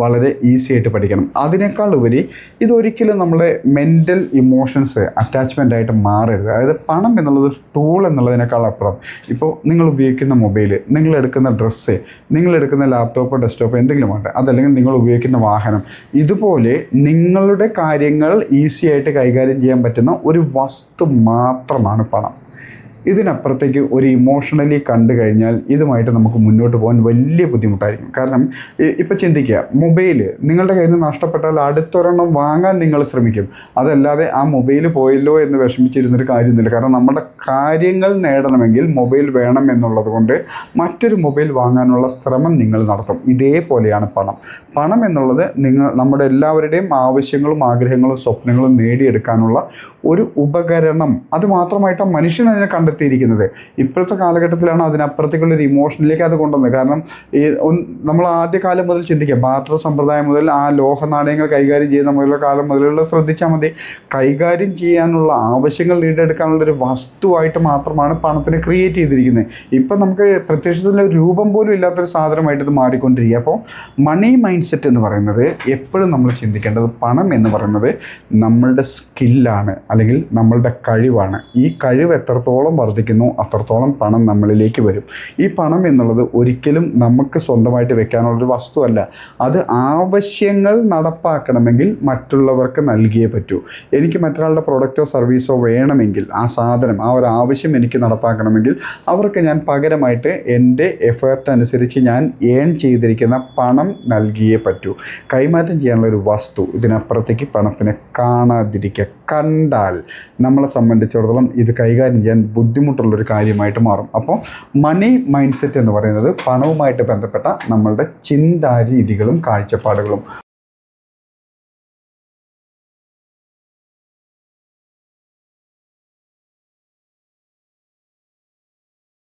വളരെ ഈസി ആയിട്ട് പഠിക്കണം. അതിനേക്കാൾ ഉപരി ഇതൊരിക്കലും നമ്മളെ മെൻ്റൽ ഇമോഷൻസ് അറ്റാച്ച്മെൻ്റ് ആയിട്ട് മാറരുത്. അതായത് പണം എന്നുള്ളത് ടൂൾ എന്നുള്ളതിനേക്കാൾ അപ്പുറം, ഇപ്പോൾ നിങ്ങൾ ഉപയോഗിക്കുന്ന മൊബൈൽ, നിങ്ങളെടുക്കുന്ന ഡ്രസ്സ്, നിങ്ങളെടുക്കുന്ന ലാപ്ടോപ്പ്, ഡെസ്ക്ടോപ്പ്, എന്തെങ്കിലും ആട്ടെ, അതല്ലെങ്കിൽ നിങ്ങൾ ഉപയോഗിക്കുന്ന വാഹനം, ഇതുപോലെ നിങ്ങളുടെ കാര്യങ്ങൾ ഈസി ആയിട്ട് കൈകാര്യം ചെയ്യാൻ പറ്റുന്ന ഒരു വസ്തു മാത്രമാണ് പണം. ഇതിനപ്പുറത്തേക്ക് ഒരു ഇമോഷണലി കണ്ടു കഴിഞ്ഞാൽ ഇതുമായിട്ട് നമുക്ക് മുന്നോട്ട് പോകാൻ വലിയ ബുദ്ധിമുട്ടായിരിക്കും. കാരണം ഇപ്പോൾ ചിന്തിക്കുക, മൊബൈൽ നിങ്ങളുടെ കയ്യിൽ നിന്ന് നഷ്ടപ്പെട്ടാൽ അടുത്തൊരെണ്ണം വാങ്ങാൻ നിങ്ങൾ ശ്രമിക്കും. അതല്ലാതെ ആ മൊബൈൽ പോയല്ലോ എന്ന് വിഷമിച്ചിരുന്നൊരു കാര്യമൊന്നുമില്ല. കാരണം നമ്മുടെ കാര്യങ്ങൾ നേടണമെങ്കിൽ മൊബൈൽ വേണം എന്നുള്ളത് കൊണ്ട് മറ്റൊരു മൊബൈൽ വാങ്ങാനുള്ള ശ്രമം നിങ്ങൾ നടത്തും. ഇതേപോലെയാണ് പണം എന്നുള്ളത് നമ്മുടെ എല്ലാവരുടെയും ആവശ്യങ്ങളും ആഗ്രഹങ്ങളും സ്വപ്നങ്ങളും നേടിയെടുക്കാനുള്ള ഒരു ഉപകരണം. അത് മാത്രമായിട്ട് മനുഷ്യൻ അതിനെ കണ്ടെത്തി രൂപപ്പെടുത്തിയിരിക്കുന്നത്. ഇപ്പോഴത്തെ കാലഘട്ടത്തിലാണ് അതിനപ്പുറത്തേക്കുള്ളൊരു ഇമോഷനിലേക്ക് അത് കൊണ്ടുവന്നത്. കാരണം നമ്മൾ ആദ്യകാലം മുതൽ ചിന്തിക്കുക, ബാർട്ടർ സമ്പ്രദായം മുതൽ ആ ലോഹ നാണയങ്ങൾ കൈകാര്യം ചെയ്യുന്ന മുതലുള്ള കാലം മുതലുള്ള ശ്രദ്ധിച്ചാൽ മതി. കൈകാര്യം ചെയ്യാനുള്ള ആവശ്യങ്ങൾ നേടിയെടുക്കാനുള്ളൊരു വസ്തുവായിട്ട് മാത്രമാണ് പണത്തിനെ ക്രിയേറ്റ് ചെയ്തിരിക്കുന്നത്. ഇപ്പം നമുക്ക് പ്രത്യക്ഷത്തിൻ്റെ രൂപം പോലും ഇല്ലാത്തൊരു സാധനമായിട്ട് ഇത് മാറിക്കൊണ്ടിരിക്കുക. അപ്പോൾ മണി മൈൻഡ് സെറ്റ് എന്ന് പറയുന്നത് എപ്പോഴും നമ്മൾ ചിന്തിക്കേണ്ടത്, പണം എന്ന് പറയുന്നത് നമ്മളുടെ സ്കില്ലാണ്, അല്ലെങ്കിൽ നമ്മളുടെ കഴിവാണ്. ഈ കഴിവ് എത്രത്തോളം വർദ്ധിക്കുന്നു അത്രത്തോളം പണം നമ്മളിലേക്ക് വരും. ഈ പണം എന്നുള്ളത് ഒരിക്കലും നമുക്ക് സ്വന്തമായിട്ട് വെക്കാനുള്ളൊരു വസ്തുവല്ല. അത് ആവശ്യങ്ങൾ നടപ്പാക്കണമെങ്കിൽ മറ്റുള്ളവർക്ക് നൽകിയേ പറ്റൂ. എനിക്ക് മറ്റൊരാളുടെ പ്രൊഡക്റ്റോ സർവീസോ വേണമെങ്കിൽ, ആ സാധനം, ആ ഒരു ആവശ്യം എനിക്ക് നടപ്പാക്കണമെങ്കിൽ അവർക്ക് ഞാൻ പകരമായിട്ട് എൻ്റെ എഫേർട്ട് അനുസരിച്ച് ഞാൻ ഏൺ ചെയ്തിരിക്കുന്ന പണം നൽകിയേ പറ്റൂ. കൈമാറ്റം ചെയ്യാനുള്ള ഒരു വസ്തു, ഇതിനപ്പുറത്തേക്ക് പണത്തിനെ കാണാതിരിക്കുക. കണ്ടാൽ നമ്മളെ സംബന്ധിച്ചിടത്തോളം ഇത് കൈകാര്യം ചെയ്യാൻ ബുദ്ധിമുട്ടുള്ളൊരു കാര്യമായിട്ട് മാറും. അപ്പോൾ മണി മൈൻഡ് സെറ്റ് എന്ന് പറയുന്നത് പണവുമായിട്ട് ബന്ധപ്പെട്ട നമ്മളുടെ ചിന്താരീതികളും കാഴ്ചപ്പാടുകളും.